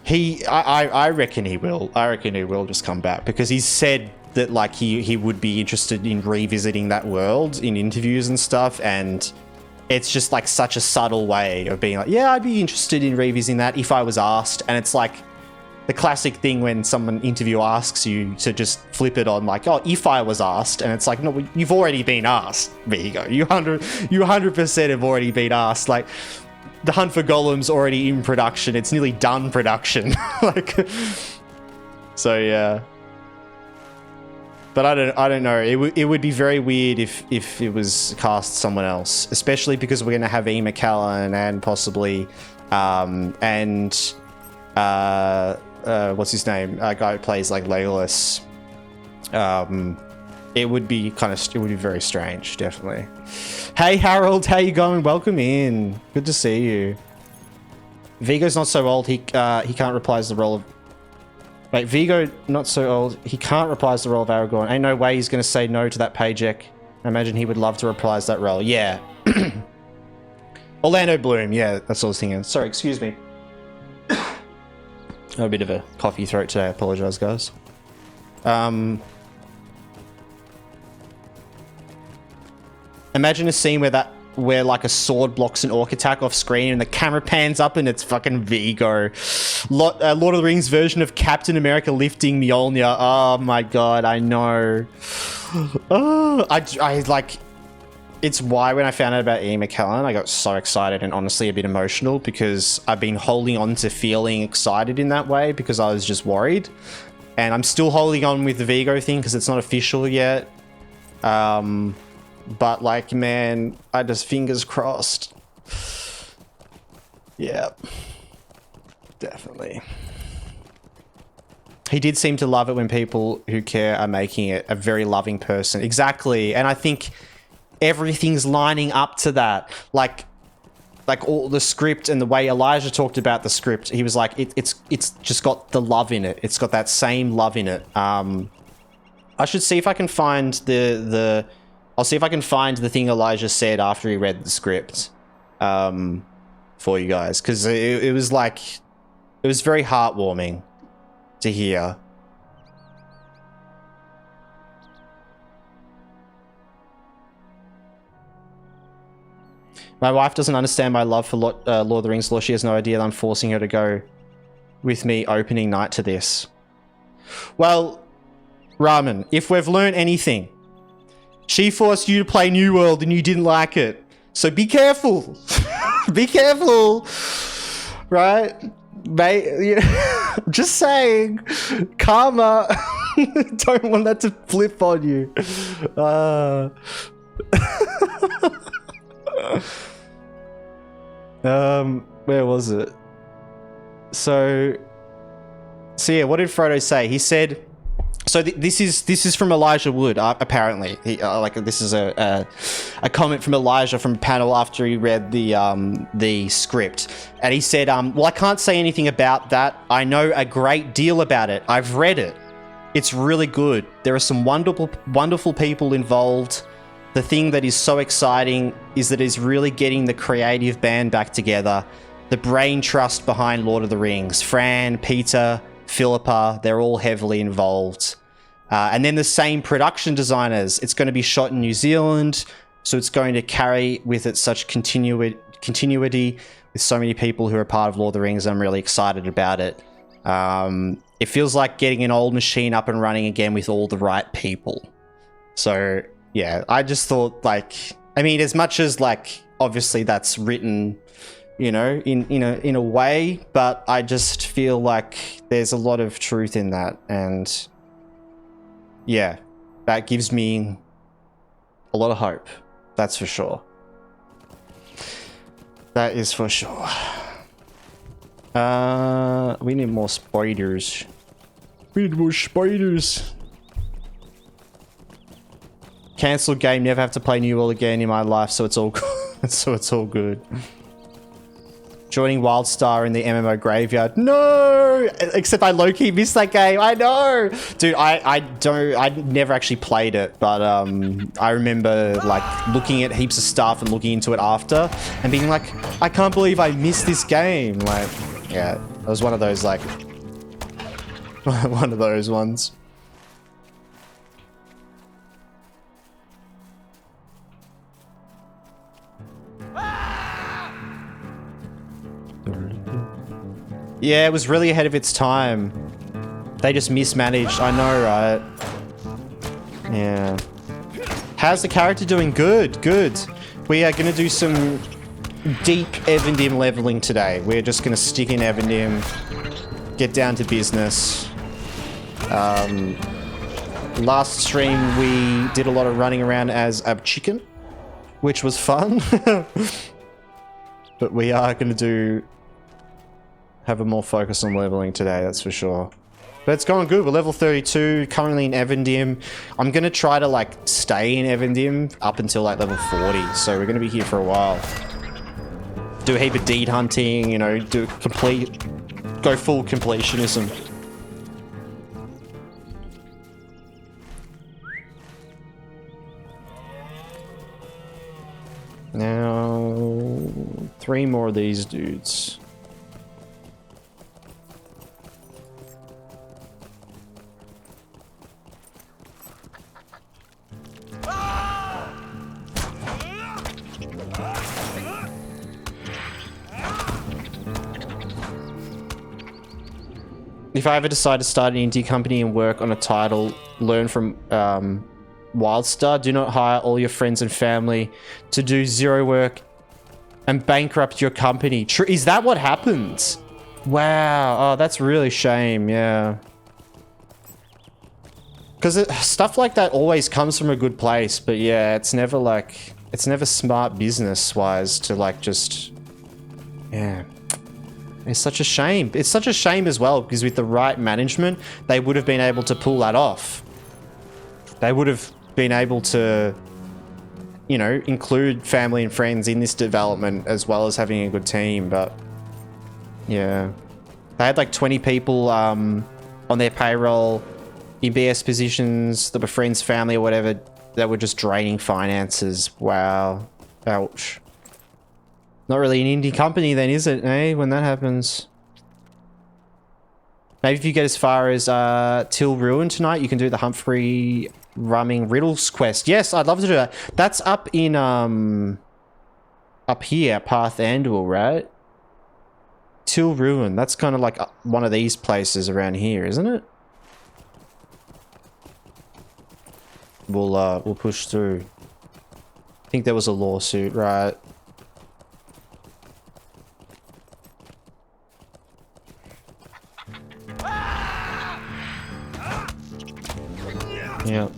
I reckon he will. I reckon he will just come back because he's said that like he would be interested in revisiting that world in interviews and stuff, and it's just like such a subtle way of being like, yeah, I'd be interested in revisiting that if I was asked. And it's like the classic thing when someone interview asks you to just flip it on like, oh, if I was asked, and it's like, no, you've already been asked. There you go. You 100% have already been asked. Like the Hunt for Gollum's already in production. It's nearly done production. Like, so yeah. But I don't know. It would be very weird if it was cast someone else, especially because we're gonna have Ian McKellen and possibly what's his name? A guy who plays like Legolas. It would be very strange, definitely. Hey Harold, how you going? Welcome in. Good to see you. Viggo's not so old. He can't reprise the role of Wait, Vigo, not so old. He can't reprise the role of Aragorn. Ain't no way he's going to say no to that paycheck. I imagine he would love to reprise that role. Yeah. Orlando Bloom. Yeah, that's what I was thinking. Sorry, excuse me. I have a bit of a coffee throat today. I apologize, guys. Imagine a scene where like a sword blocks an orc attack off screen and the camera pans up and it's fucking Vigo. Lord of the Rings version of Captain America lifting Mjolnir. Oh my god, I know. Oh, I like... It's why when I found out about Ian McKellen, I got so excited and honestly a bit emotional because I've been holding on to feeling excited in that way because I was just worried. And I'm still holding on with the Vigo thing because it's not official yet. But like, man, I just fingers crossed. Yeah, definitely. He did seem to love it when people who care are making it. A very loving person. Exactly. And I think everything's lining up to that. Like all the script and the way Elijah talked about the script, he was like, it's just got the love in it. It's got that same love in it. I should see if I can find I'll see if I can find the thing Elijah said after he read the script for you guys. Because it was like, it was very heartwarming to hear. My wife doesn't understand my love for Lord of the Rings lore. She has no idea that I'm forcing her to go with me opening night to this. Well, Ramen, if we've learned anything, she forced you to play New World and you didn't like it. So be careful. Be careful. Right? Mate, just saying. Karma. Don't want that to flip on you. Where was it? So yeah, what did Frodo say? He said, so this is from Elijah Wood, apparently. This is a comment from Elijah from a panel after he read the script, and he said, well, I can't say anything about that. I know a great deal about it. I've read it. It's really good. There are some wonderful people involved. The thing that is so exciting is that it's really getting the creative band back together. The brain trust behind Lord of the Rings. Fran, Peter, Philippa, they're all heavily involved. And then the same production designers. It's going to be shot in New Zealand, so it's going to carry with it such continuity with so many people who are part of Lord of the Rings. I'm really excited about it. It feels like getting an old machine up and running again with all the right people. So yeah, I just thought, like, I mean, as much as, like, obviously that's written, you know, in a way, but I just feel like there's a lot of truth in that, and yeah, that gives me a lot of hope. That's for sure. That is for sure. We need more spiders. We need more spiders. Cancelled game, never have to play New World again in my life, so it's all good. So it's all good. Joining Wildstar in the MMO graveyard. No! Except I low-key missed that game. I know! Dude, I never actually played it, but I remember like looking at heaps of stuff and looking into it after and being like, I can't believe I missed this game. Like, yeah, it was one of those, like, one of those ones. Yeah, it was really ahead of its time. They just mismanaged. I know, right? Yeah. How's the character doing? Good, good. We are going to do some deep Evendim leveling today. We're just going to stick in Evendim, get down to business. Last stream, we did a lot of running around as a chicken, which was fun. But we are going to have a more focus on leveling today, that's for sure. But it's going good. We're level 32, currently in Evendim. I'm going to try to, like, stay in Evendim up until, like, level 40. So we're going to be here for a while. Do a heap of deed hunting, you know, go full completionism. 3 more of these dudes. If I ever decide to start an indie company and work on a title, learn from Wildstar, do not hire all your friends and family to do zero work and bankrupt your company. Is that what happens? Wow. Oh, that's really shame. Yeah. Because stuff like that always comes from a good place. But yeah, it's never like... It's never smart business-wise to like just... Yeah. It's such a shame. It's such a shame as well, because with the right management, they would have been able to pull that off. They would have been able to, you know, include family and friends in this development as well as having a good team, but yeah. They had like 20 people on their payroll in BS positions that were friends, family or whatever, that were just draining finances. Wow. Ouch. Not really an indie company then, is it, eh? When that happens. Maybe if you get as far as Till Ruin tonight, you can do the Humphrey Rumming Riddles quest. Yes, I'd love to do that. That's up in, up here, Path Andual, right? Till Ruin. That's kind of like one of these places around here, isn't it? We'll push through. I think there was a lawsuit, right? Yeah.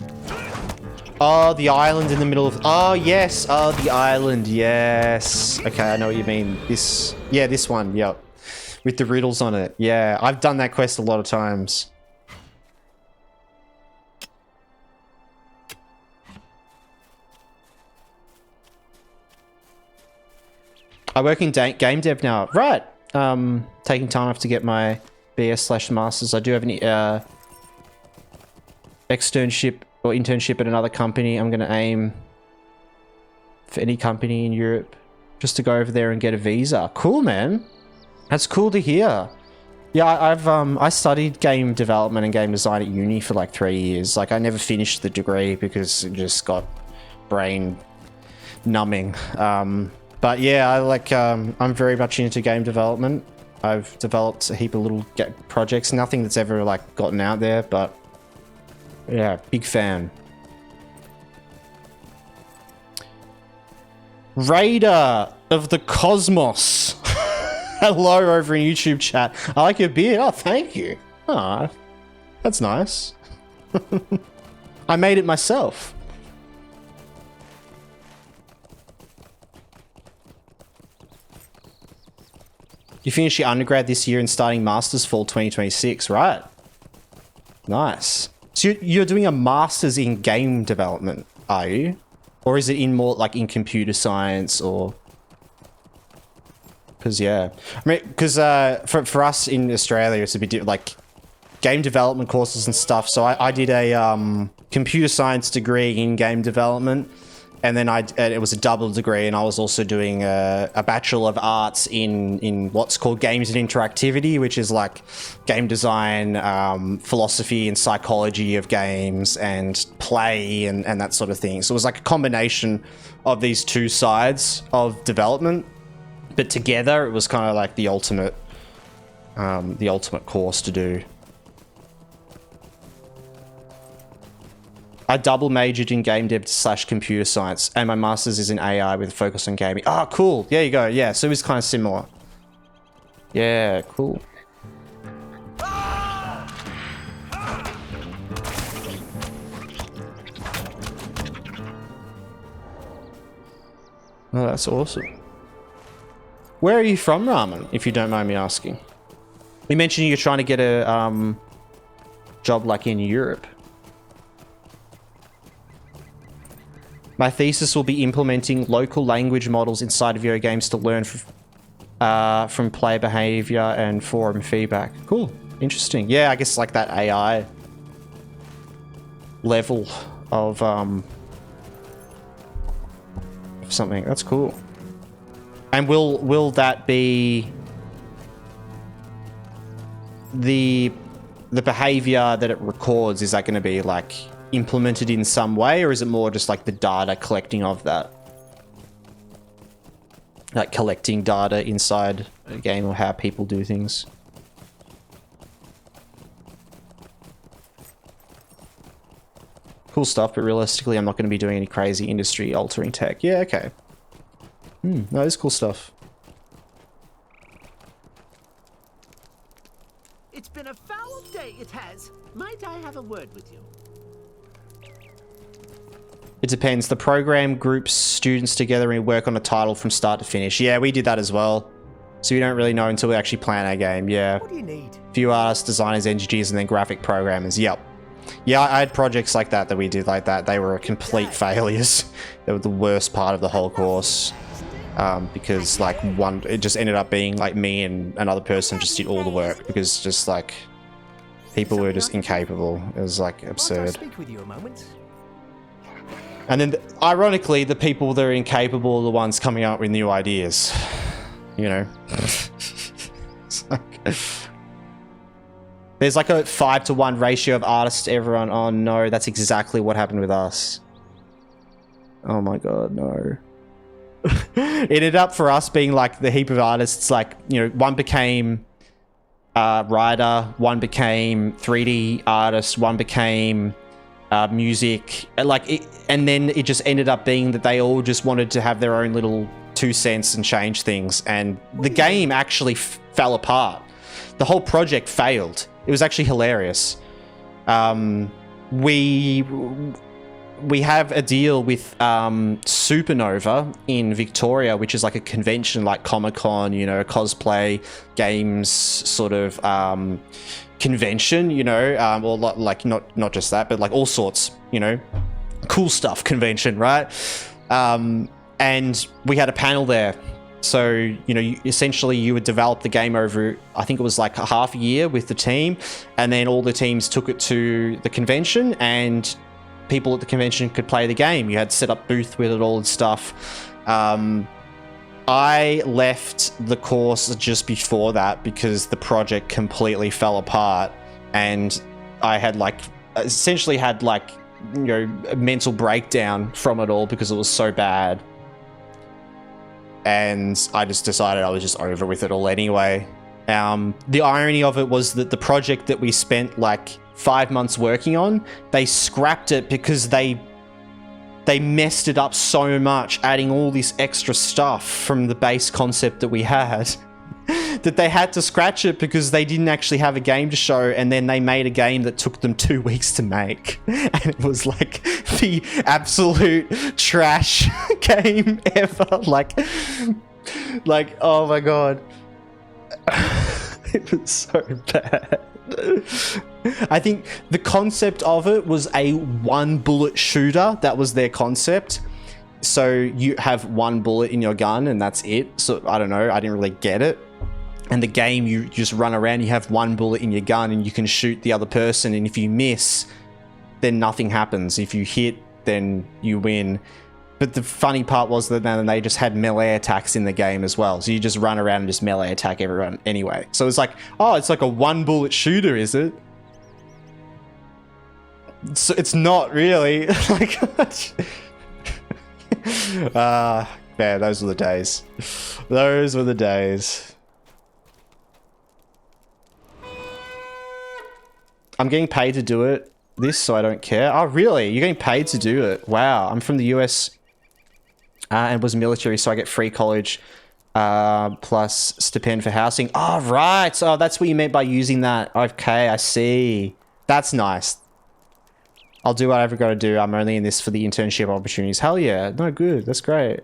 Oh, the island in the middle of... Oh, yes. Oh, the island. Yes. Okay, I know what you mean. This... Yeah, this one. Yep. With the riddles on it. Yeah, I've done that quest a lot of times. I work in game dev now. Right. Taking time off to get my BS/Masters. I do have an externship or internship at another company. I'm going to aim for any company in Europe just to go over there and get a visa. Cool, man. That's cool to hear. Yeah, I studied game development and game design at uni for like 3 years. Like, I never finished the degree because it just got brain numbing. But yeah, I'm very much into game development. I've developed a heap of little projects. Nothing that's ever like gotten out there, but yeah, big fan. Raider of the Cosmos. Hello over in YouTube chat. I like your beard. Oh, thank you. Ah, that's nice. I made it myself. You finish your undergrad this year and starting masters fall 2026, right? Nice. So you're doing a master's in game development, are you? Or is it in more like in computer science or... Because, yeah. I mean, because for us in Australia, it's a bit like game development courses and stuff. So I did a computer science degree in game development. And then it was a double degree, and I was also doing a Bachelor of Arts in what's called Games and Interactivity, which is like game design, philosophy and psychology of games, and play and that sort of thing. So it was like a combination of these two sides of development, but together it was kind of like the ultimate course to do. I double majored in game dev / computer science, and my master's is in AI with a focus on gaming. Oh, cool. There you go. Yeah, so it's kind of similar. Yeah, cool. Oh, that's awesome. Where are you from, Ramen, if you don't mind me asking? You mentioned you're trying to get a job like in Europe. My thesis will be implementing local language models inside of video games to learn from player behavior and forum feedback. Cool. Interesting. Yeah, I guess like that AI level of something. That's cool. And will that be the behavior that it records? Is that going to be like implemented in some way, or is it more just like the data collecting of that? Like collecting data inside a game or how people do things. Cool stuff, but realistically I'm not going to be doing any crazy industry altering tech. Yeah, okay. No, it's cool stuff. It's been a foul day, it has. Might I have a word with you? It depends. The program groups students together and work on a title from start to finish. Yeah, we did that as well. So we don't really know until we actually plan our game. Yeah. What do you need? Few artists, designers, engineers, and then graphic programmers. Yep. Yeah, I had projects like that we did like that. They were complete failures. They were the worst part of the whole course. Because like it just ended up being like me and another person just did all the work because just like people were just incapable. It was like absurd. Speak with you a moment. And then ironically, the people that are incapable are the ones coming up with new ideas. You know? It's like, there's like a 5-to-1 ratio of artists to everyone. Oh no, that's exactly what happened with us. Oh my god, no. It ended up for us being like the heap of artists, like, you know, one became writer, one became 3D artist, one became music, and then it just ended up being that they all just wanted to have their own little 2 cents and change things, and the game actually fell apart. The whole project failed. It was actually hilarious. We have a deal with Supernova in Victoria, which is like a convention like Comic-Con, you know, cosplay, games sort of convention, you know, or like not just that, but like all sorts, you know, cool stuff convention, right? And we had a panel there. So, you know, essentially you would develop the game over, I think it was like a half a year with the team, and then all the teams took it to the convention and people at the convention could play the game. You had to set up booth with it all and stuff. I left the course just before that because the project completely fell apart, and I had like essentially had like, you know, a mental breakdown from it all because it was so bad. And I just decided I was just over with it all anyway. The irony of it was that the project that we spent like 5 months working on, they scrapped it because they messed it up so much, adding all this extra stuff from the base concept that we had, that they had to scratch it because they didn't actually have a game to show, and then they made a game that took them 2 weeks to make. And it was like the absolute trash game ever. Like, oh my god. It was so bad. I think the concept of it was a 1-bullet shooter. That was their concept. So you have 1 bullet in your gun and that's it. So I don't know, I didn't really get it. And the game, you just run around, you have 1 bullet in your gun and you can shoot the other person, and if you miss, then nothing happens. If you hit, then you win. But the funny part was that then they just had melee attacks in the game as well. So you just run around and just melee attack everyone anyway. So it's like, oh, it's like a 1-bullet shooter, is it? So it's not really. Like, yeah, those were the days. Those were the days. I'm getting paid to do it. So I don't care. Oh, really? You're getting paid to do it? Wow. I'm from the US and was military, so I get free college plus stipend for housing. Oh, right. Oh, that's what you meant by using that. Okay, I see. That's nice. I'll do what I've got to do. I'm only in this for the internship opportunities. Hell yeah. No, good. That's great.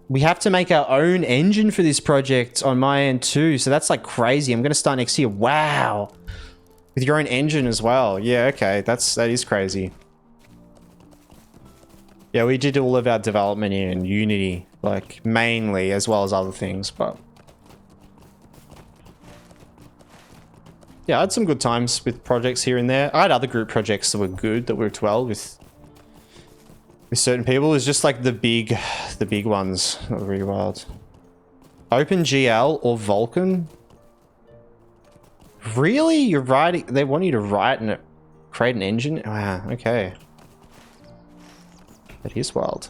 We have to make our own engine for this project on my end too. So that's like crazy. I'm going to start next year. Wow. With your own engine as well. Yeah, okay. That is crazy. Yeah, we did all of our development in Unity, like mainly, as well as other things, but yeah, I had some good times with projects here and there. I had other group projects that were good, that worked well with with certain people. It's just like the big ones that are really wild. OpenGL or Vulkan? Really? You're writing? They want you to write and create an engine? Wow. Okay. That is wild.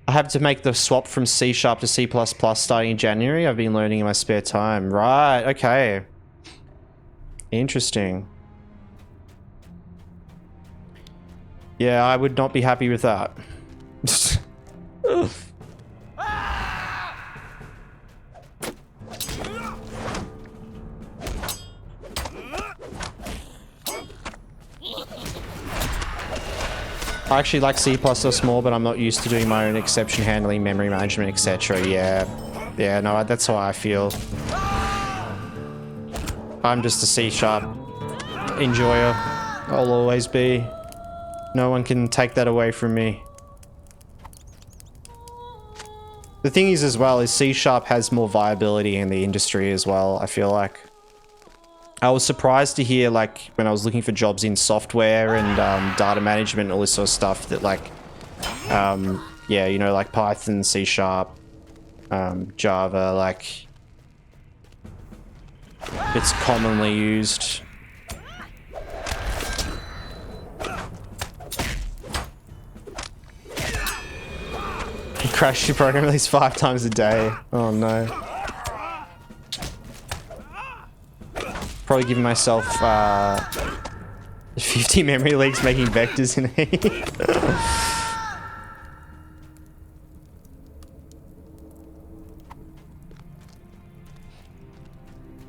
I have to make the swap from C# to C++ starting in January. I've been learning in my spare time. Right, okay. Interesting. Yeah, I would not be happy with that. I actually like C++ more, but I'm not used to doing my own exception handling, memory management, etc. Yeah. Yeah, no, that's how I feel. I'm just a C# enjoyer. I'll always be. No one can take that away from me. The thing is as well is C# has more viability in the industry as well, I feel like. I was surprised to hear, like, when I was looking for jobs in software and data management and all this sort of stuff that, like, yeah, you know, like Python, C#, Java, like, it's commonly used. You crash your program at least 5 times a day. Oh no. Probably giving myself 50 memory leaks making vectors in it.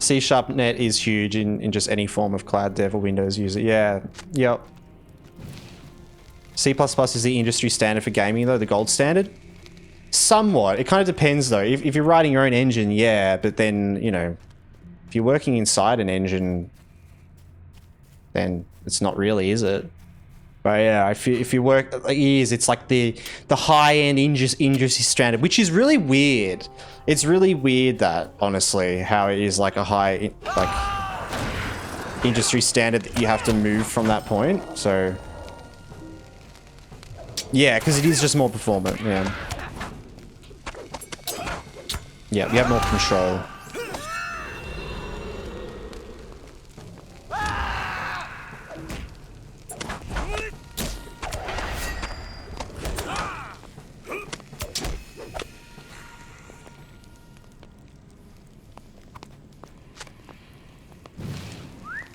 C#.NET is huge in just any form of cloud dev or Windows user. Yeah, yep. C++ is the industry standard for gaming though, the gold standard? Somewhat. It kind of depends though. If you're writing your own engine, yeah, but then, you know, if you're working inside an engine, then it's not really, is it? But yeah, if you work, it's like the high-end industry standard, which is really weird. It's really weird that, honestly, how it is like a high, like, industry standard that you have to move from that point. So, yeah, because it is just more performant, yeah. Yeah, you have more control.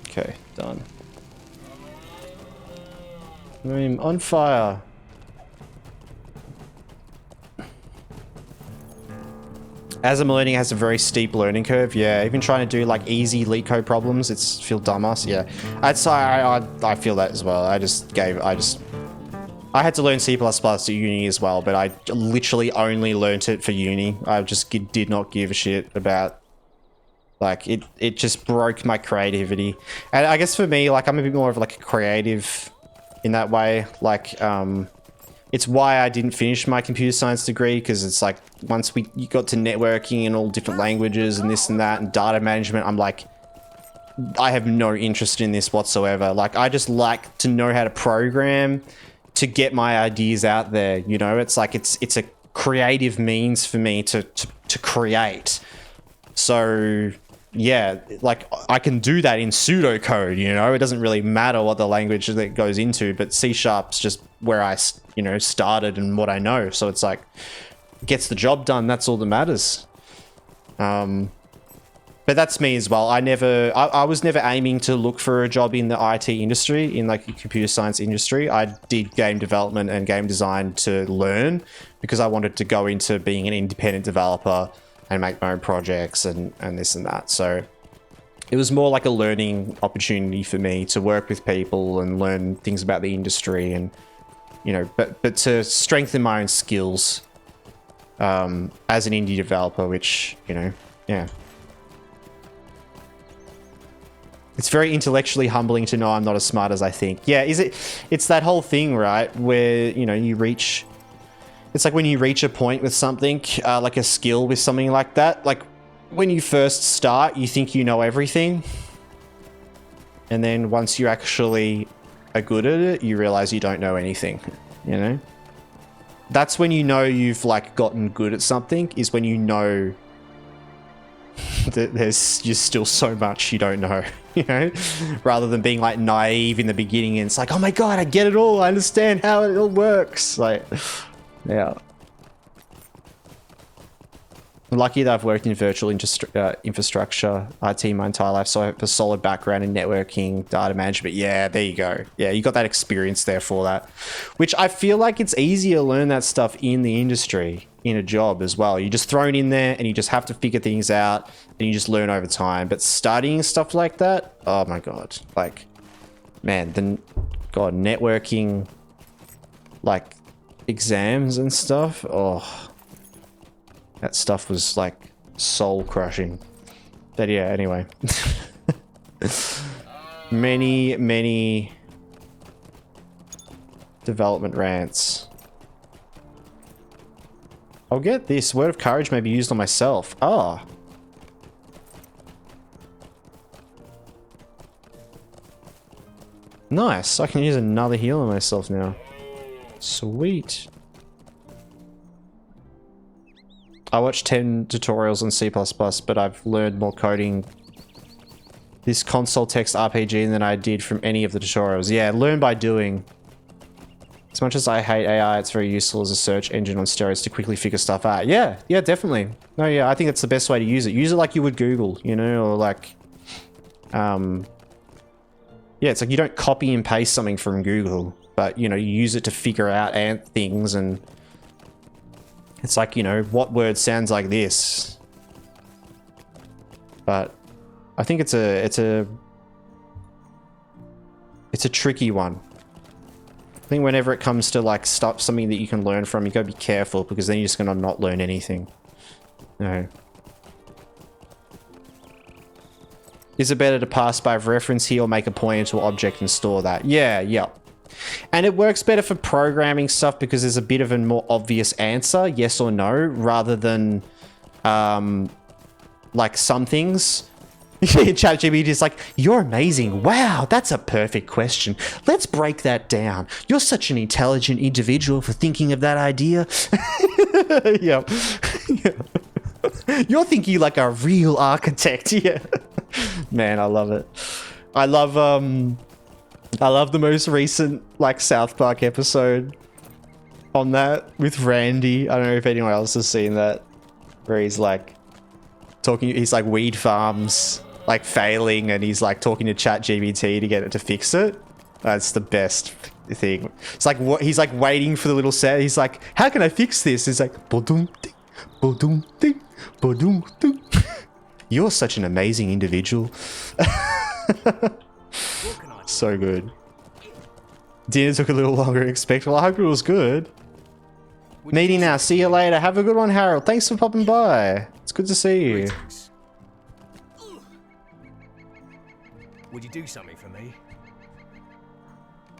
Okay, done. I'm on fire. As I'm learning, it has a very steep learning curve. Yeah, even trying to do like easy leak code problems, it's feel dumbass. Yeah, I feel that as well. I had to learn C++ at uni as well, but I literally only learnt it for uni. I just did not give a shit about. Like, it just broke my creativity. And I guess for me, like, I'm a bit more of, like, a creative in that way. Like, it's why I didn't finish my computer science degree, because it's like, once you got to networking and all different languages and this and that and data management, I'm like, I have no interest in this whatsoever. Like, I just like to know how to program to get my ideas out there, you know? It's like, it's a creative means for me to create. So... yeah, like, I can do that in pseudocode, you know? It doesn't really matter what the language that it goes into, but C#'s just where I, you know, started and what I know. So it's like, gets the job done, that's all that matters. But that's me as well. I was never aiming to look for a job in the IT industry, in like the computer science industry. I did game development and game design to learn because I wanted to go into being an independent developer and make my own projects and this and that. So it was more like a learning opportunity for me to work with people and learn things about the industry and, you know, but to strengthen my own skills as an indie developer, which, you know, yeah. It's very intellectually humbling to know I'm not as smart as I think. Yeah, it's that whole thing, right? Where, you know, you reach... It's like when you reach a point with something, like a skill with something like that, like when you first start, you think you know everything. And then once you actually are good at it, you realize you don't know anything, you know? That's when you know you've like gotten good at something, is when you know that there's just still so much you don't know, you know? Rather than being like naive in the beginning and it's like, oh my god, I get it all, I understand how it all works. Like, yeah. I'm lucky that I've worked in virtual infrastructure IT my entire life, so I have a solid background in networking, data management. Yeah, there you go. Yeah, you got that experience there for that. Which I feel like it's easier to learn that stuff in the industry, in a job as well. You're just thrown in there and you just have to figure things out and you just learn over time. But studying stuff like that, oh my god. Like, man, god, networking, like, exams and stuff, oh... That stuff was like soul crushing. But yeah, anyway. many development rants. I'll get this. Word of courage may be used on myself. Ah. Nice. I can use another heal on myself now. Sweet. I watched 10 tutorials on C++, but I've learned more coding this console text RPG than I did from any of the tutorials. Yeah, learn by doing. As much as I hate AI, it's very useful as a search engine on steroids to quickly figure stuff out. Yeah, yeah, definitely. No, yeah, I think that's the best way to use it. Use it like you would Google, you know, or like... yeah, it's like you don't copy and paste something from Google, but, you know, you use it to figure out things and... It's like, you know, what word sounds like this? But I think it's a tricky one. I think whenever it comes to like something that you can learn from, you gotta be careful because then you're just gonna not learn anything. No. Is it better to pass by reference here or make a point to an object and store that? Yeah, yeah. And it works better for programming stuff because there's a bit of a more obvious answer, yes or no, rather than like some things. ChatGPT is like, you're amazing. Wow, that's a perfect question. Let's break that down. You're such an intelligent individual for thinking of that idea. Yep. You're thinking like a real architect. Yeah. Man, I love it. I love the most recent like South Park episode on that with Randy. I don't know if anyone else has seen that, where he's like talking, he's like weed farms like failing and he's like talking to ChatGPT to get it to fix it. That's the best thing. It's like what he's like waiting for the little set. He's like, how can I fix this? He's like, ba-dum ding, ba-dum ding, ba-dum ding. You're such an amazing individual. So good. Dinner took a little longer than expected. Well, I hope it was good. Meeting now. See you later. Have a good one, Harold. Thanks for popping by. It's good to see you. Would you do something for me?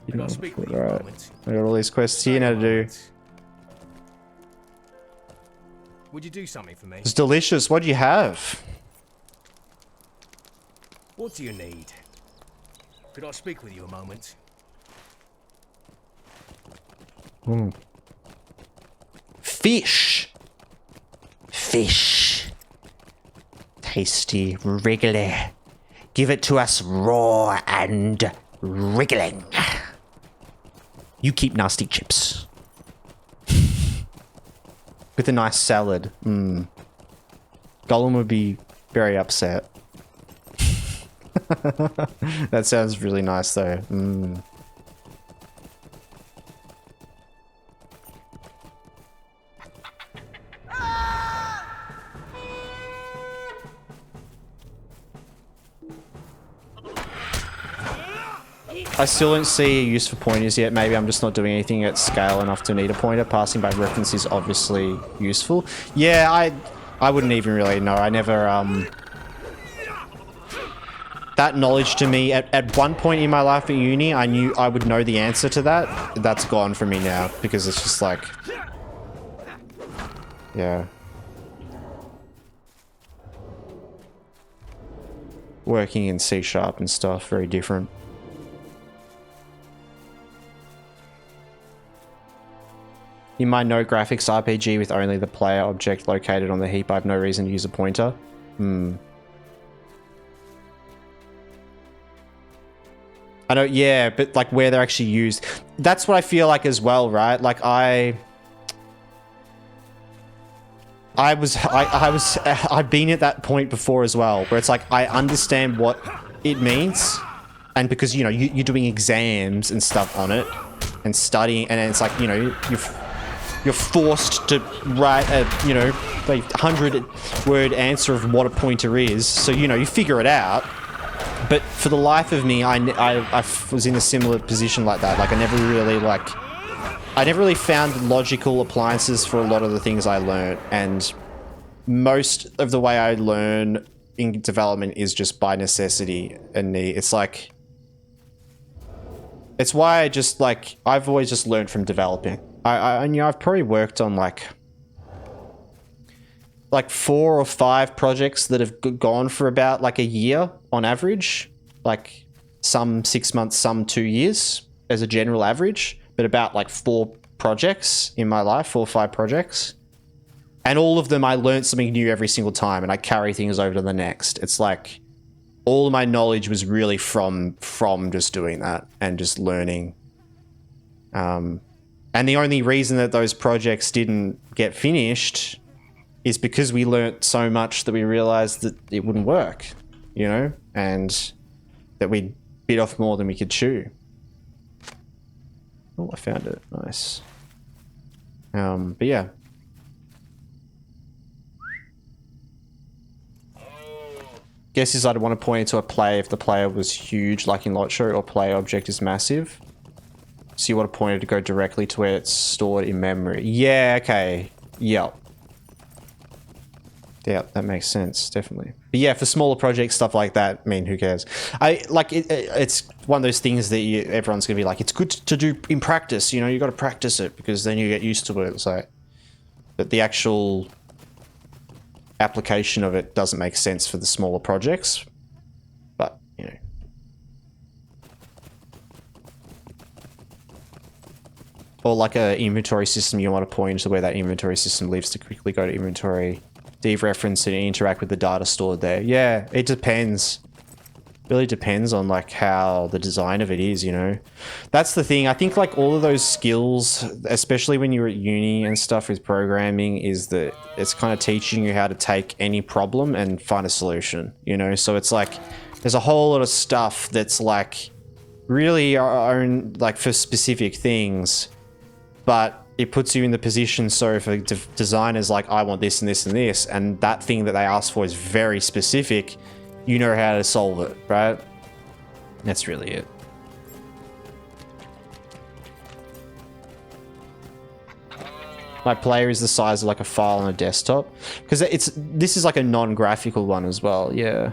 You know, I'll speak with you right. a moment. I got all these quests here now to do. Would you do something for me? It's delicious. What do you have? What do you need? Could I speak with you a moment? Fish. Fish. Tasty, wriggly. Give it to us raw and wriggling. You keep nasty chips. With a nice salad. Gollum would be very upset. That sounds really nice though. I still don't see a use for pointers yet. Maybe I'm just not doing anything at scale enough to need a pointer. Passing by reference is obviously useful. Yeah, I wouldn't even really know. I never, that knowledge to me, at one point in my life at uni, I knew I would know the answer to that. That's gone from me now, because it's just like, Yeah. Working in C# and stuff, very different. In my no graphics RPG with only the player object located on the heap, I have no reason to use a pointer. I know, yeah, but like where they're actually used. That's what I feel like as well, right? Like I've been at that point before as well, where it's like I understand what it means, and because you know you're doing exams and stuff on it, and studying, and it's like, you know, you're forced to write a, you know, like 100-word answer of what a pointer is, so you know you figure it out. But for the life of me, I was in a similar position like that. Like I never really found logical appliances for a lot of the things I learned, and most of the way I learn in development is just by necessity and need. It's like, it's why I just like, I've always just learned from developing. And you know, I've probably worked on like 4 or 5 projects that have gone for about like a year on average, like some 6 months, some 2 years as a general average, but about like 4 projects in my life, 4 or 5 projects. And all of them, I learned something new every single time, and I carry things over to the next. It's like all of my knowledge was really from just doing that and just learning. And the only reason that those projects didn't get finished is because we learnt so much that we realized that it wouldn't work, you know, and that we bit off more than we could chew. Oh, I found it. Nice. But yeah. Guess is I'd want to point it to a player if the player was huge, like in LOTRO, or player object is massive. So you want to point it to go directly to where it's stored in memory. Yeah, okay. Yep. Yeah, that makes sense, definitely. But yeah, for smaller projects, stuff like that, I mean, who cares? It's one of those things that everyone's gonna be like, it's good to do in practice, you know, you got to practice it because then you get used to it. It's like, but the actual application of it doesn't make sense for the smaller projects. But, you know. Or like a inventory system, you want to point to where that inventory system lives to quickly go to inventory, dereference it and interact with the data stored there. Yeah, it depends. Really depends on like how the design of it is, you know. That's the thing. I think like all of those skills, especially when you're at uni and stuff with programming, is that it's kind of teaching you how to take any problem and find a solution, you know. So it's like there's a whole lot of stuff that's like really our own, like for specific things, but it puts you in the position, so if a designer's like, I want this and this and this, and that thing that they ask for is very specific, you know how to solve it, right? That's really it. My player is the size of like a file on a desktop, because this is like a non-graphical one as well. Yeah.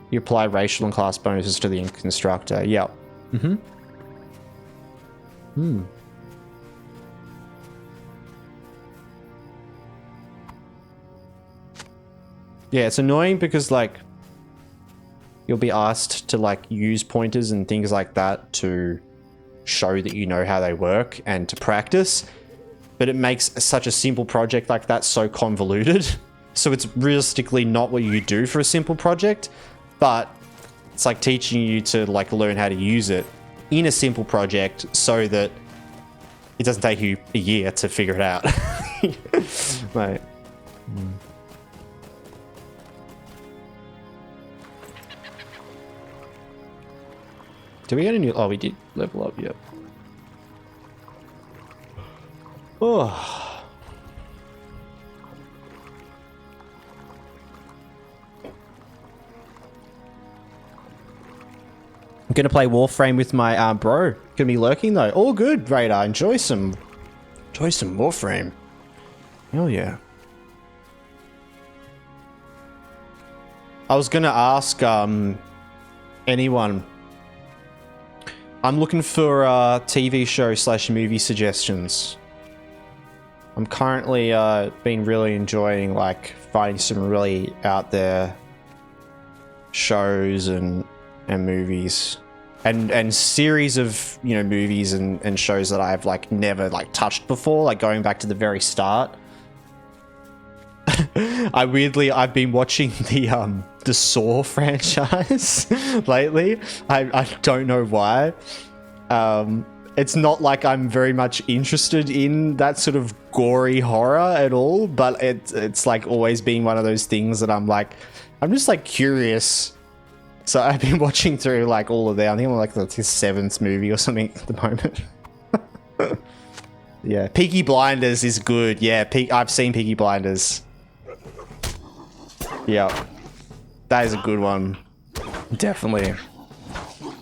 You apply racial and class bonuses to the constructor. Yep. Mm-hmm. Yeah, it's annoying because like you'll be asked to like use pointers and things like that to show that you know how they work and to practice, but it makes such a simple project like that so convoluted. So it's realistically not what you do for a simple project, but it's like teaching you to like learn how to use it in a simple project so that it doesn't take you a year to figure it out. Right. Did we get a new... Oh, we did level up, yep. Oh. I'm gonna play Warframe with my bro. Gonna be lurking though. All good, Radar. Enjoy some Warframe. Hell yeah. I was gonna ask anyone. I'm looking for TV show / movie suggestions. I'm currently been really enjoying like finding some really out there shows and movies and series of, you know, movies and shows that I've like never like touched before, like going back to the very start. I've been watching the Saw franchise lately. I don't know why. It's not like I'm very much interested in that sort of gory horror at all, but it's like always been one of those things that I'm just like curious. So I've been watching through like all of them. I think I'm like his 7th movie or something at the moment. Yeah, Peaky Blinders is good. Yeah, I've seen Peaky Blinders. Yeah, that is a good one. Definitely.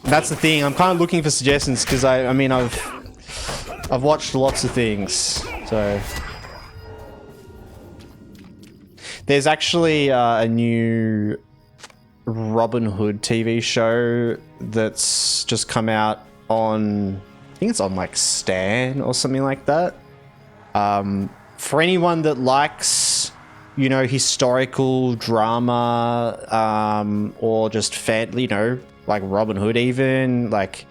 That's the thing. I'm kind of looking for suggestions because I mean I've watched lots of things. So there's actually a new Robin Hood TV show that's just come out on, I think it's on like Stan or something like that. For anyone that likes, you know, historical drama, or just fan, you know, like Robin Hood even, like,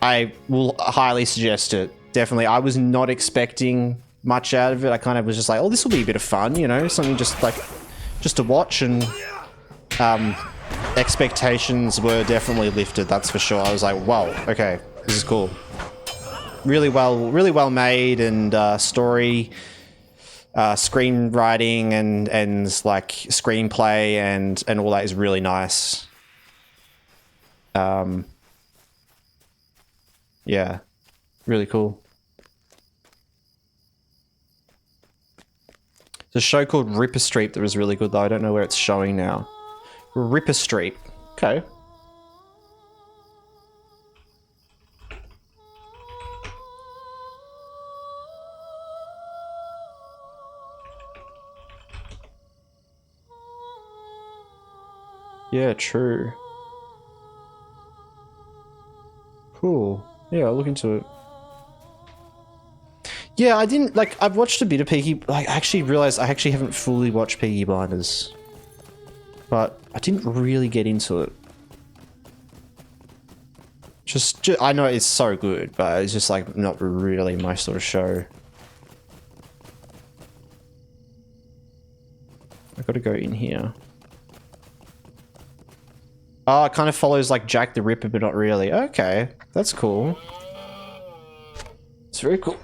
I will highly suggest it. Definitely. I was not expecting much out of it. I kind of was just like, oh, this will be a bit of fun, you know, something just to watch, and expectations were definitely lifted, that's for sure. I was like, wow, okay, this is cool. Really well made, and story, screenwriting and like screenplay and all that is really nice. Yeah, really cool. There's a show called Ripper Street that was really good though. I don't know where it's showing now. Ripper Street. Okay. Yeah, true. Cool. Yeah, I'll look into it. Yeah, I didn't, like, I've watched a bit of Peaky, I actually realized I actually haven't fully watched Peaky Blinders. But I didn't really get into it. Just I know it's so good, but it's just like not really my sort of show. I gotta go in here. Oh, it kind of follows like Jack the Ripper, but not really. Okay, that's cool. It's very cool.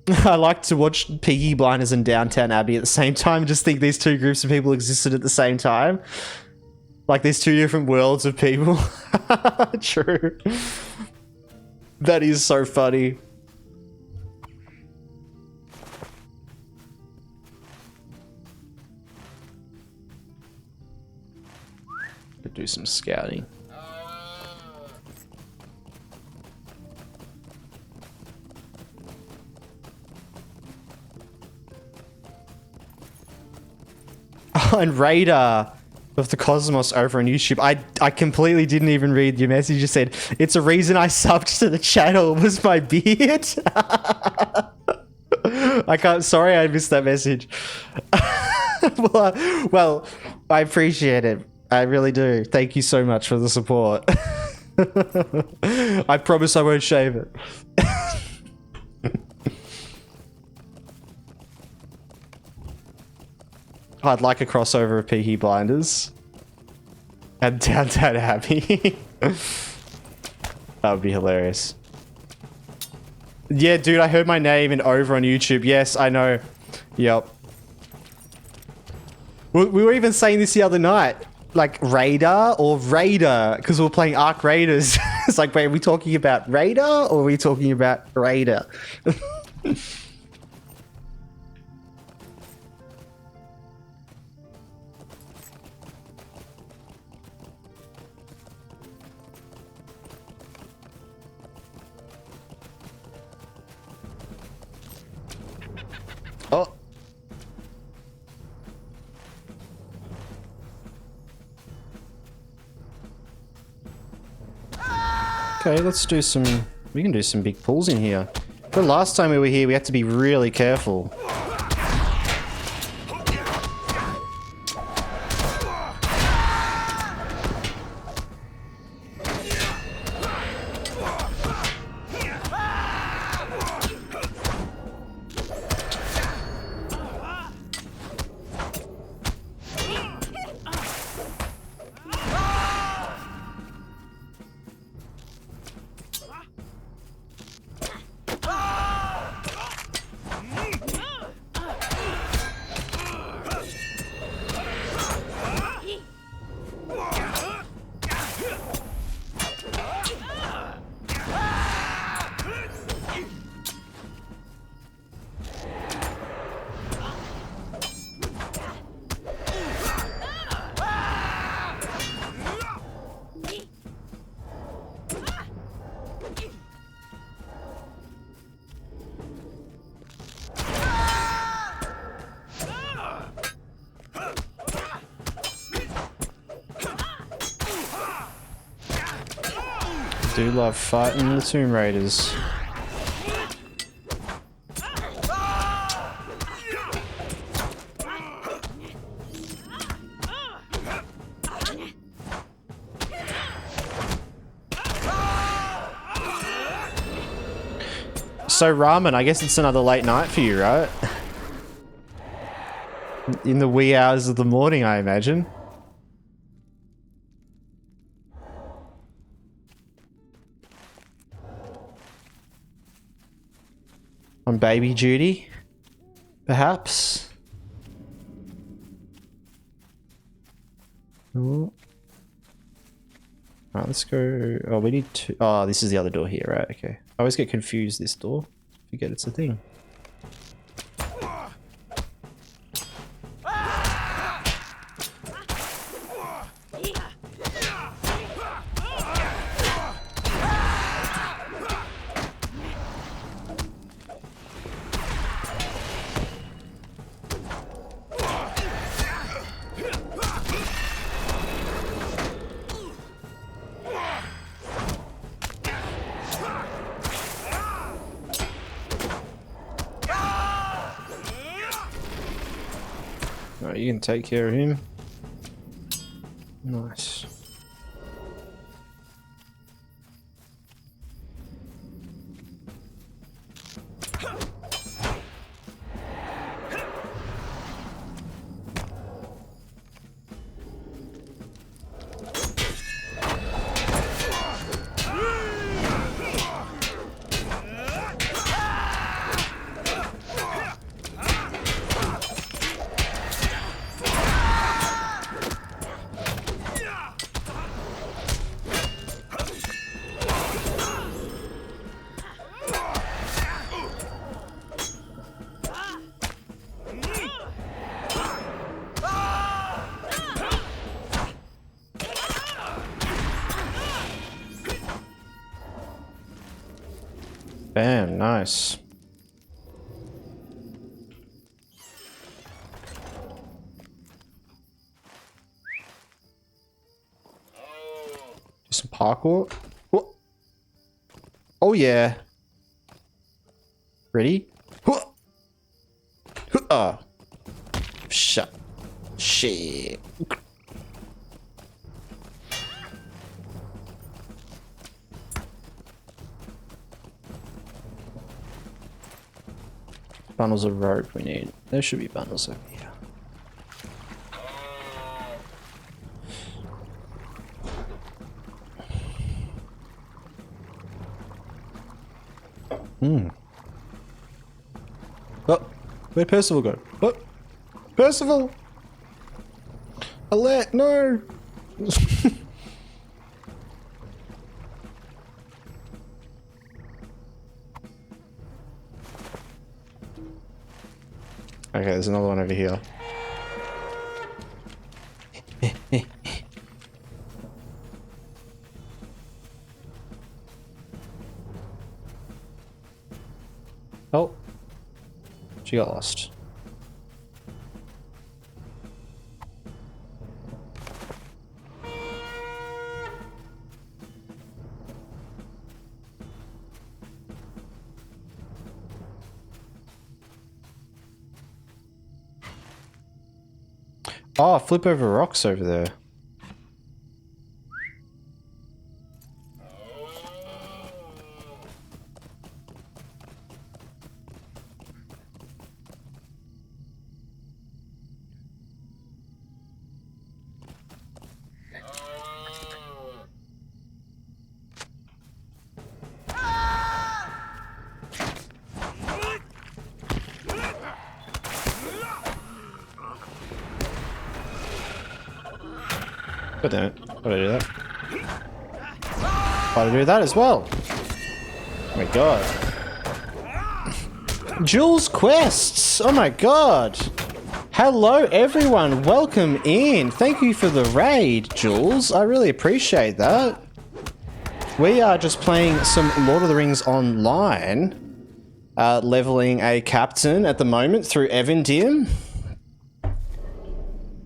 I like to watch Peaky Blinders and Downtown Abbey at the same time and just think these two groups of people existed at the same time. Like there's two different worlds of people. True. That is so funny. Could do some scouting. Oh, and Raider of the Cosmos over on YouTube. I completely didn't even read your message. You said, it's a reason I subbed to the channel was my beard. I can't, sorry I missed that message. well, I appreciate it. I really do. Thank you so much for the support. I promise I won't shave it. I'd like a crossover of Peaky Blinders and Downtown Abbey. That would be hilarious. Yeah, dude, I heard my name and over on YouTube. Yes, I know. Yep. We were even saying this the other night. Like, Raider or Raider, because we were playing Ark Raiders. It's like, wait, are we talking about Raider or are we talking about Raider? Oh. Okay, let's do some... We can do some big pulls in here. The last time we were here, we had to be really careful. Do love fighting the Tomb Raiders. So ramen, I guess it's another late night for you, right? In the wee hours of the morning, I imagine. On baby duty, perhaps. Oh. Alright, let's go. Oh, we need to. Oh, this is the other door here, right? Okay. I always get confused this door. Forget it's a thing. Alright, you can take care of him. Nice. Bam, nice. Do some parkour. What? Oh yeah. Ready? Shut. Shit. Bundles of rope we need. There should be bundles over here. Oh, where'd Percival go? What? Percival! Alert, no! Okay, there's another one over here. Oh. She got lost. Oh, flip over rocks over there. God damn it. Why did I do that? Why did I do that as well? Oh my god. Jules Quests! Oh my god! Hello everyone, welcome in. Thank you for the raid, Jules. I really appreciate that. We are just playing some Lord of the Rings online. Leveling a captain at the moment through Evendim.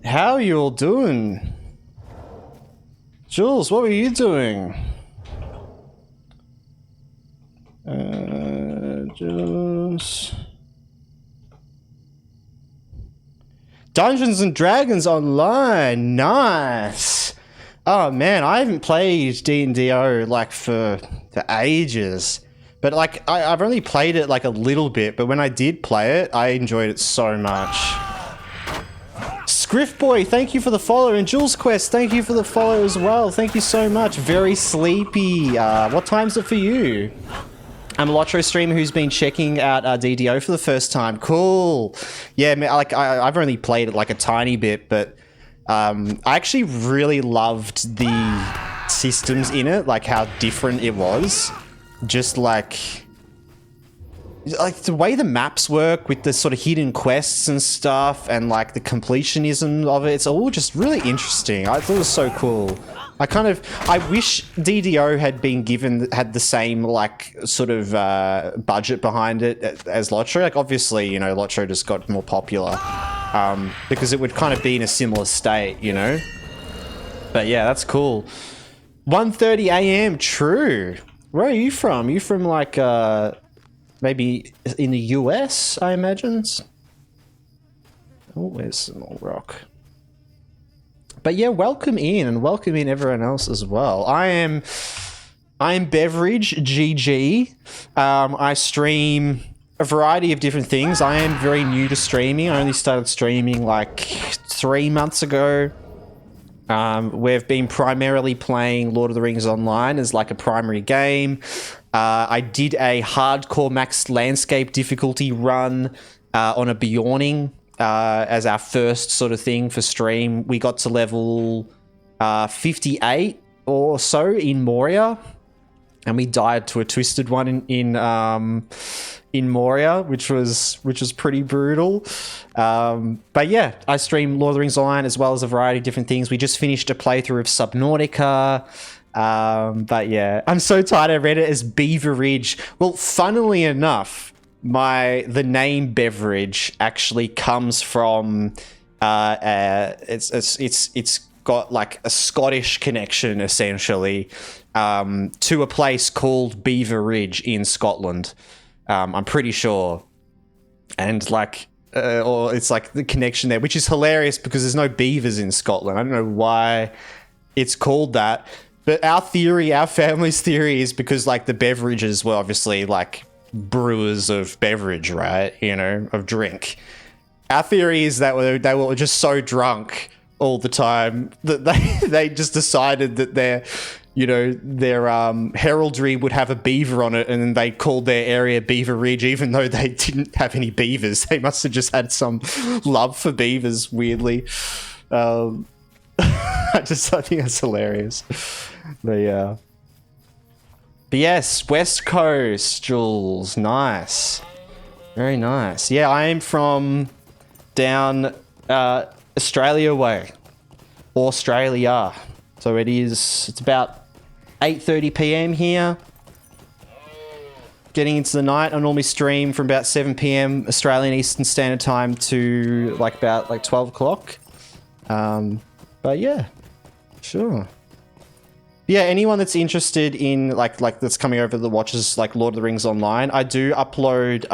How are you all doing? Jules, what were you doing? Jules. Dungeons and Dragons Online, nice. Oh man, I haven't played D&DO like for ages. But like, I've only played it like a little bit, but when I did play it, I enjoyed it so much. Scriffboy, thank you for the follow, and Jules Quest, thank you for the follow as well. Thank you so much. Very sleepy. What time's it for you? I'm a LOTRO streamer who's been checking out DDO for the first time. Cool. Yeah, like I've only played it like a tiny bit, but I actually really loved the systems in it, like how different it was. Just like the way the maps work with the sort of hidden quests and stuff, and like the completionism of it, it's all just really interesting. I thought it was so cool. I wish DDO had the same like sort of budget behind it as LOTRO. Like obviously, you know, LOTRO just got more popular because it would kind of be in a similar state, you know. But yeah, that's cool. 1:30 a.m. True. Where are you from? Are you from like maybe in the US, I imagine? Oh, where's Small Rock? But yeah, welcome in, and welcome in everyone else as well. I am Beveridge, GG. I stream a variety of different things. I am very new to streaming. I only started streaming like 3 months ago. We've been primarily playing Lord of the Rings Online as like a primary game. I did a hardcore max landscape difficulty run on a Bjorning as our first sort of thing for stream. We got to level 58 or so in Moria, and we died to a twisted one in Moria, which was pretty brutal. But yeah, I stream Lord of the Rings Online as well as a variety of different things. We just finished a playthrough of Subnautica. But yeah, I'm so tired. I read it as Beveridge. Well, funnily enough, the name Beveridge actually comes from it's got like a Scottish connection essentially to a place called Beveridge in Scotland. I'm pretty sure, and like or it's like the connection there, which is hilarious because there's no beavers in Scotland. I don't know why it's called that. But our family's theory is because like the Beveridges were obviously like brewers of beverage, right? You know, of drink. Our theory is that they were just so drunk all the time that they just decided that their heraldry would have a beaver on it, and then they called their area Beveridge, even though they didn't have any beavers. They must have just had some love for beavers, weirdly. I think that's hilarious. But yeah. But yes, West Coast, Jules. Nice. Very nice. Yeah, I am from down Australia way. Australia. So it's about 8:30 p.m. here. Getting into the night. I normally stream from about 7 p.m. Australian Eastern Standard Time to about 12 o'clock. But yeah, sure. Yeah, anyone that's interested in like that's coming over that watches like Lord of the Rings Online, I do upload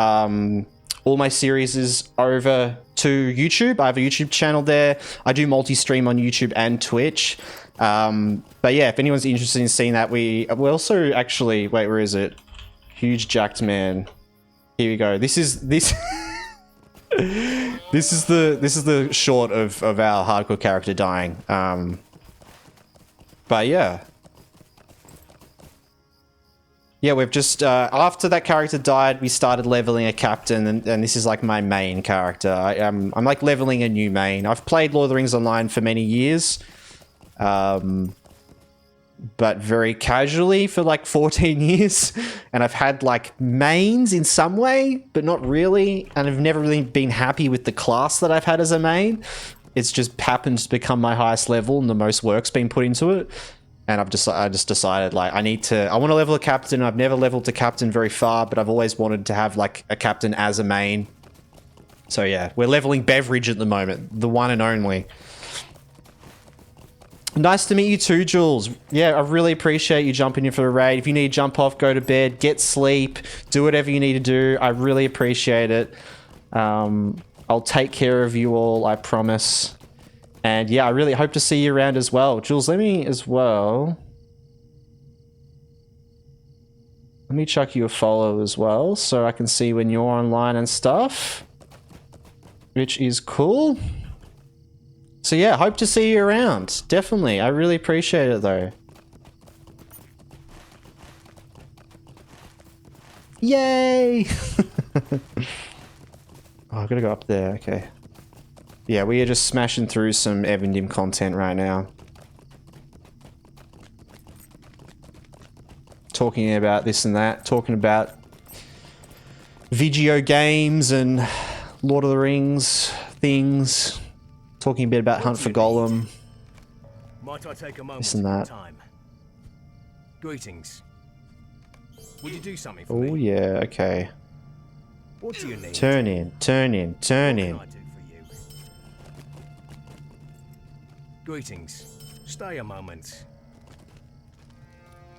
all my series is over to YouTube. I have a YouTube channel there. I do multi-stream on YouTube and Twitch. But yeah, if anyone's interested in seeing that, we also actually, wait, where is it? Huge jacked man. Here we go. This is this is the short of our hardcore character dying. But yeah. Yeah, we've just, after that character died, we started leveling a captain, and this is like my main character. I'm like leveling a new main. I've played Lord of the Rings Online for many years, but very casually for like 14 years, and I've had like mains in some way, but not really, and I've never really been happy with the class that I've had as a main. It's just happened to become my highest level, and the most work's been put into it. And I just decided, like, I want to level a captain. I've never leveled a captain very far, but I've always wanted to have, like, a captain as a main. So, yeah, we're leveling Beveridge at the moment. The one and only. Nice to meet you too, Jules. Yeah, I really appreciate you jumping in for the raid. If you need to jump off, go to bed, get sleep, do whatever you need to do. I really appreciate it. I'll take care of you all, I promise. And yeah, I really hope to see you around as well. Jules, let me chuck you a follow as well, so I can see when you're online and stuff. Which is cool. So yeah, hope to see you around. Definitely. I really appreciate it though. Yay! Oh, I've got to go up there. Okay. Yeah, we are just smashing through some Evendim content right now. Talking about this and that. Talking about video games and Lord of the Rings things. Talking a bit about Hunt for Gollum. Might I take a moment This and that. time? Greetings. Would you do something for Oh me? yeah, okay. What do you need? Turn in, turn in, turn in. What can I do for you? Greetings. Stay a moment.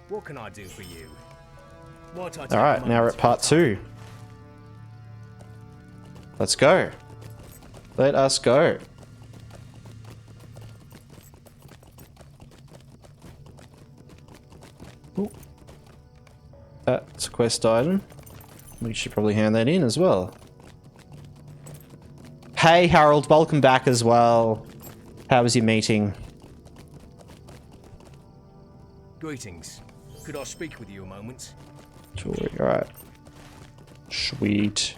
What can I do for you? Might I take a Alright, now we're moment at part 2. Let's go. Let us go. Ooh. That's a quest item. We should probably hand that in as well. Hey Harold, welcome back as well. How was your meeting? Greetings. Could I speak with you a moment? Sure, alright. Sweet.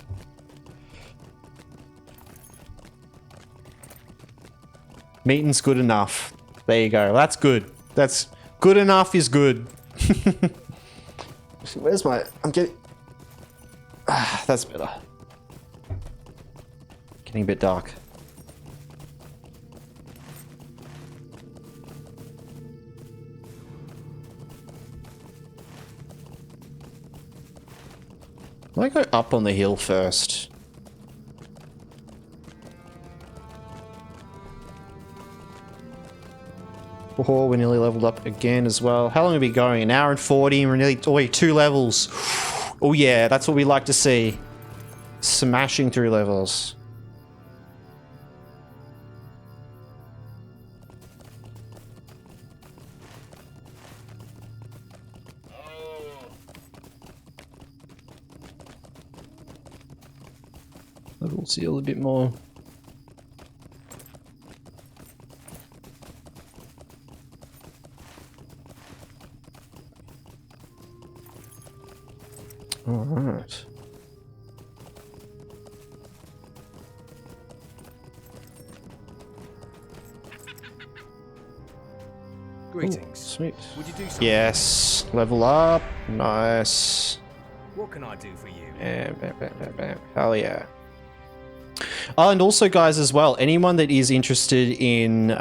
Meeting's good enough. There you go. That's good. That's good enough is good. Where's my... I'm getting... Ah, that's better. Getting a bit dark. I go up on the hill first. Oh, we're nearly leveled up again as well. How long have we been going? An hour and 40 and we're nearly... Oh, wait, 2 levels. Oh yeah, that's what we like to see. Smashing through levels. Level seal a bit more. All right. Greetings. Sweet. Would you do something? Yes. Level up. Nice. What can I do for you? Yeah, bam, bam, bam, bam. Hell yeah. Oh, and also, guys, as well, anyone that is interested in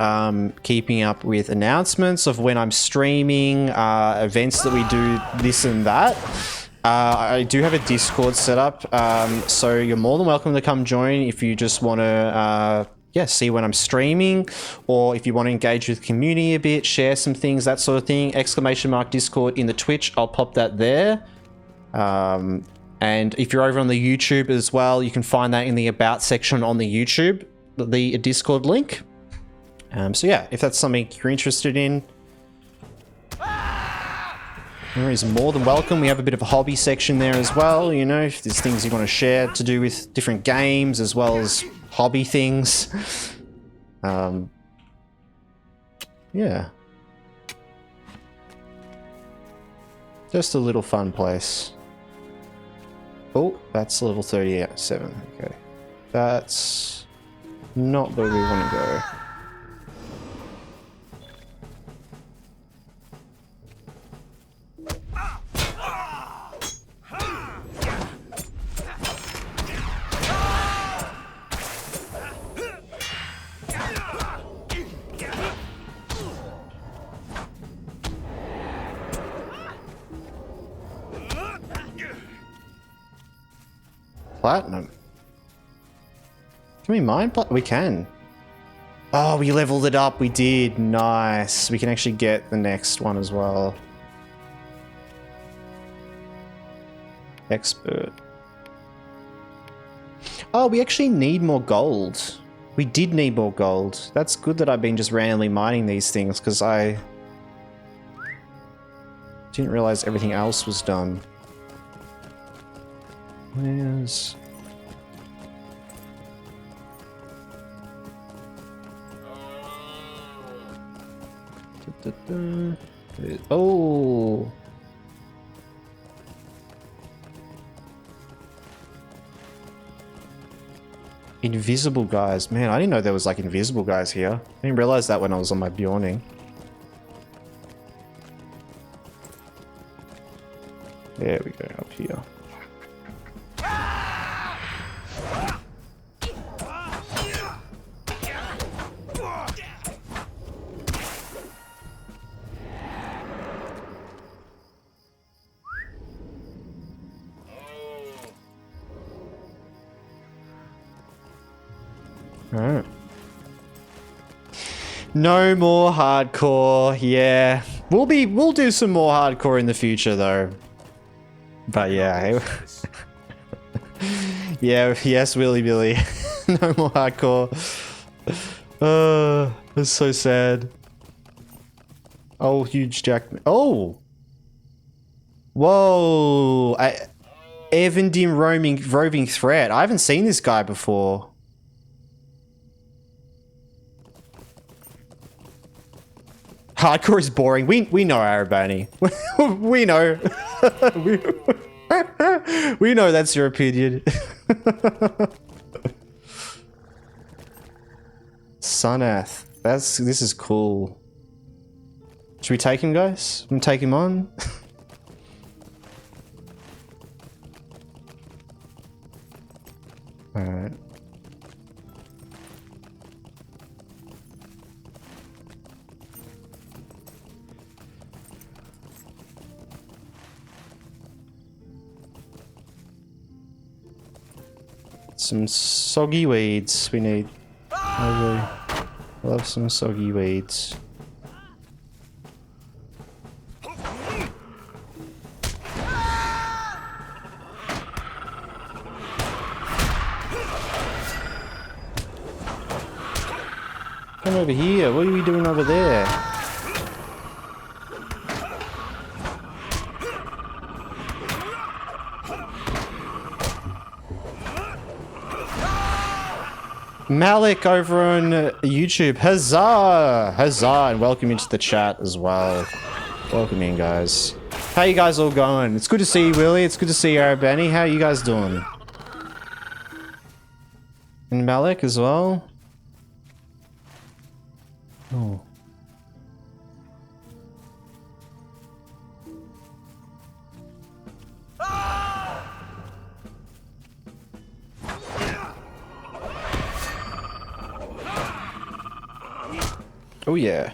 keeping up with announcements of when I'm streaming, events that we do, this and that, I do have a Discord set up, so you're more than welcome to come join if you just want to, see when I'm streaming, or if you want to engage with the community a bit, share some things, that sort of thing. !Discord in the Twitch, I'll pop that there. And if you're over on the YouTube as well, you can find that in the About section on the YouTube, the Discord link. So yeah, if that's something you're interested in, there is more than welcome. We have a bit of a hobby section there as well, you know, if there's things you want to share to do with different games as well as hobby things. Yeah. Just a little fun place. Oh, that's level 37. Okay. That's not where we want to go. Platinum. Can we mine platinum? We can. Oh, we leveled it up. We did. Nice. We can actually get the next one as well. Expert. Oh, we actually need more gold. We did need more gold. That's good that I've been just randomly mining these things because I didn't realize everything else was done. Where's... Oh! Invisible guys. Man, I didn't know there was like invisible guys here. I didn't realize that when I was on my Bjorning. There we go, up here. Alright. No more hardcore, yeah. We'll do some more hardcore in the future though. But yeah. Yeah, yes, Willy Billy. No more hardcore. That's so sad. Oh, huge Jack. Oh! Whoa! Evendim roving threat. I haven't seen this guy before. Hardcore is boring. We know Arabani. We know. We know that's your opinion. Sunath. This is cool. Should we take him, guys? I'm take him on. Alright. Some soggy weeds we need. I really love some soggy weeds. Come over here. What are we doing over there? Malik over on YouTube. Huzzah! Huzzah! And welcome into the chat as well. Welcome in, guys. How you guys all going? It's good to see you, Willie. It's good to see you, Arabani. How you guys doing? And Malik as well. Oh. Oh yeah.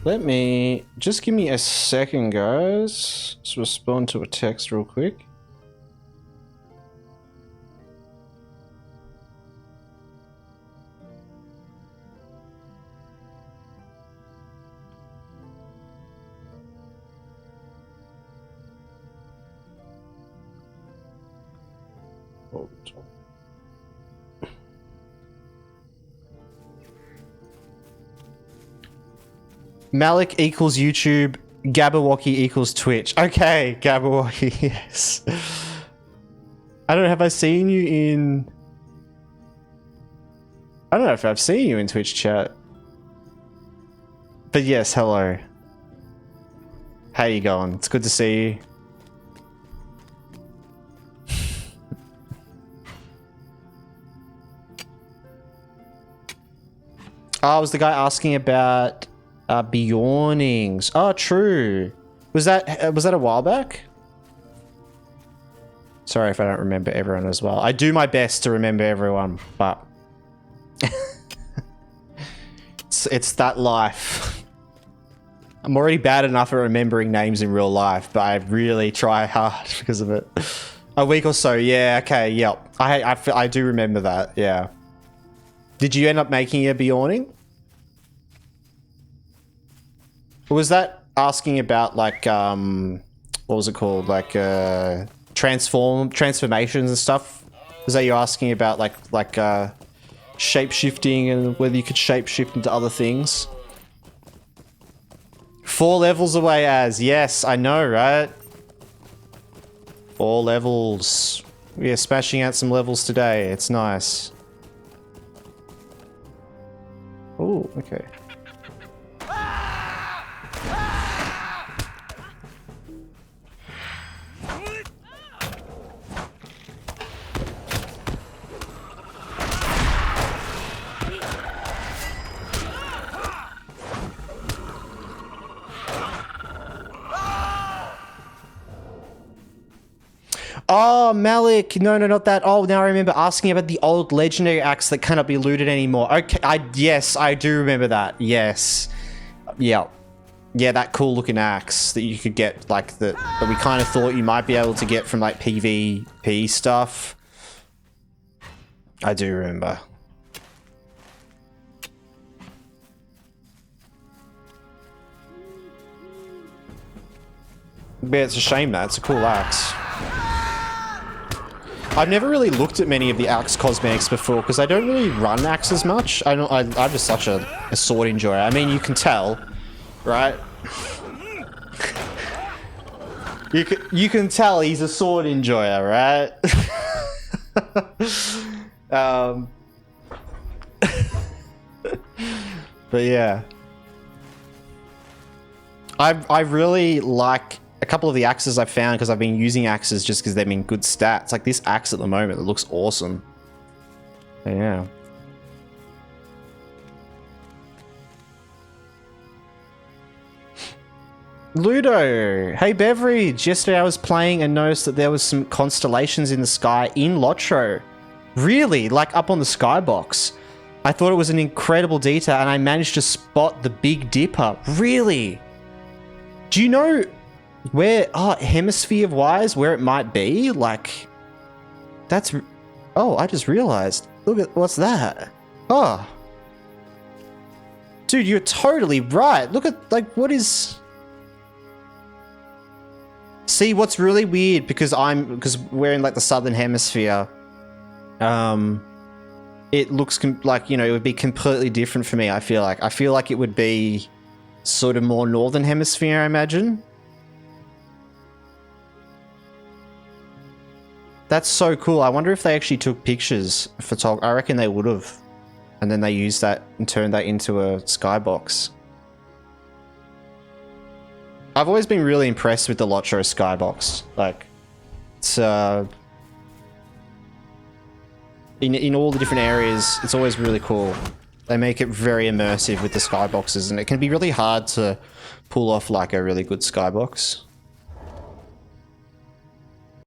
Let me... Just give me a second, guys. Let's respond to a text real quick. Malik equals YouTube. Gabberwocky equals Twitch. Okay, Gabberwocky, yes. I don't know, have I seen you in... I don't know if I've seen you in Twitch chat. But yes, hello. How you going? It's good to see you. Oh, was the guy asking about Bjornings? Oh, true. Was that a while back? Sorry if I don't remember everyone as well. I do my best to remember everyone, but it's that life. I'm already bad enough at remembering names in real life, but I really try hard because of it. A week or so, yeah. Okay, yep. I do remember that. Yeah. Did you end up making a Bjorning? Or was that asking about like what was it called? Like transformations and stuff? Was that you asking about like shape shifting and whether you could shape shift into other things? 4 levels away as yes, I know, right? 4 levels. We are smashing out some levels today. It's nice. Oh, okay. Oh, Malik. No, not that. Oh, now I remember asking about the old legendary axe that cannot be looted anymore. Okay, yes, I do remember that. Yes. Yeah. Yeah, that cool looking axe that you could get, like, that we kind of thought you might be able to get from, like, PvP stuff. I do remember. But it's a shame that. It's a cool axe. I've never really looked at many of the axe cosmetics before because I don't really run axes much. I'm just such a sword enjoyer. I mean, you can tell, right? you can tell he's a sword enjoyer, right? But yeah, I really like a couple of the axes I've found because I've been using axes just because they've been good stats. Like this axe at the moment, it looks awesome. But yeah. Ludo! Hey Beveridge! Yesterday I was playing and noticed that there was some constellations in the sky in LOTRO. Really? Like up on the skybox. I thought it was an incredible detail and I managed to spot the Big Dipper. Really? Do you know where, hemisphere-wise, where it might be? Like, that's... Oh, I just realized. Look at... What's that? Oh. Dude, you're totally right. Look at, like, what is... See, what's really weird, because we're in, like, the southern hemisphere, it looks like, you know, it would be completely different for me, I feel like. I feel like it would be sort of more northern hemisphere, I imagine. That's so cool. I wonder if they actually took pictures. I reckon they would have. And then they used that and turned that into a skybox. I've always been really impressed with the LOTRO skybox. Like, it's in all the different areas, it's always really cool. They make it very immersive with the skyboxes, and it can be really hard to pull off like a really good skybox.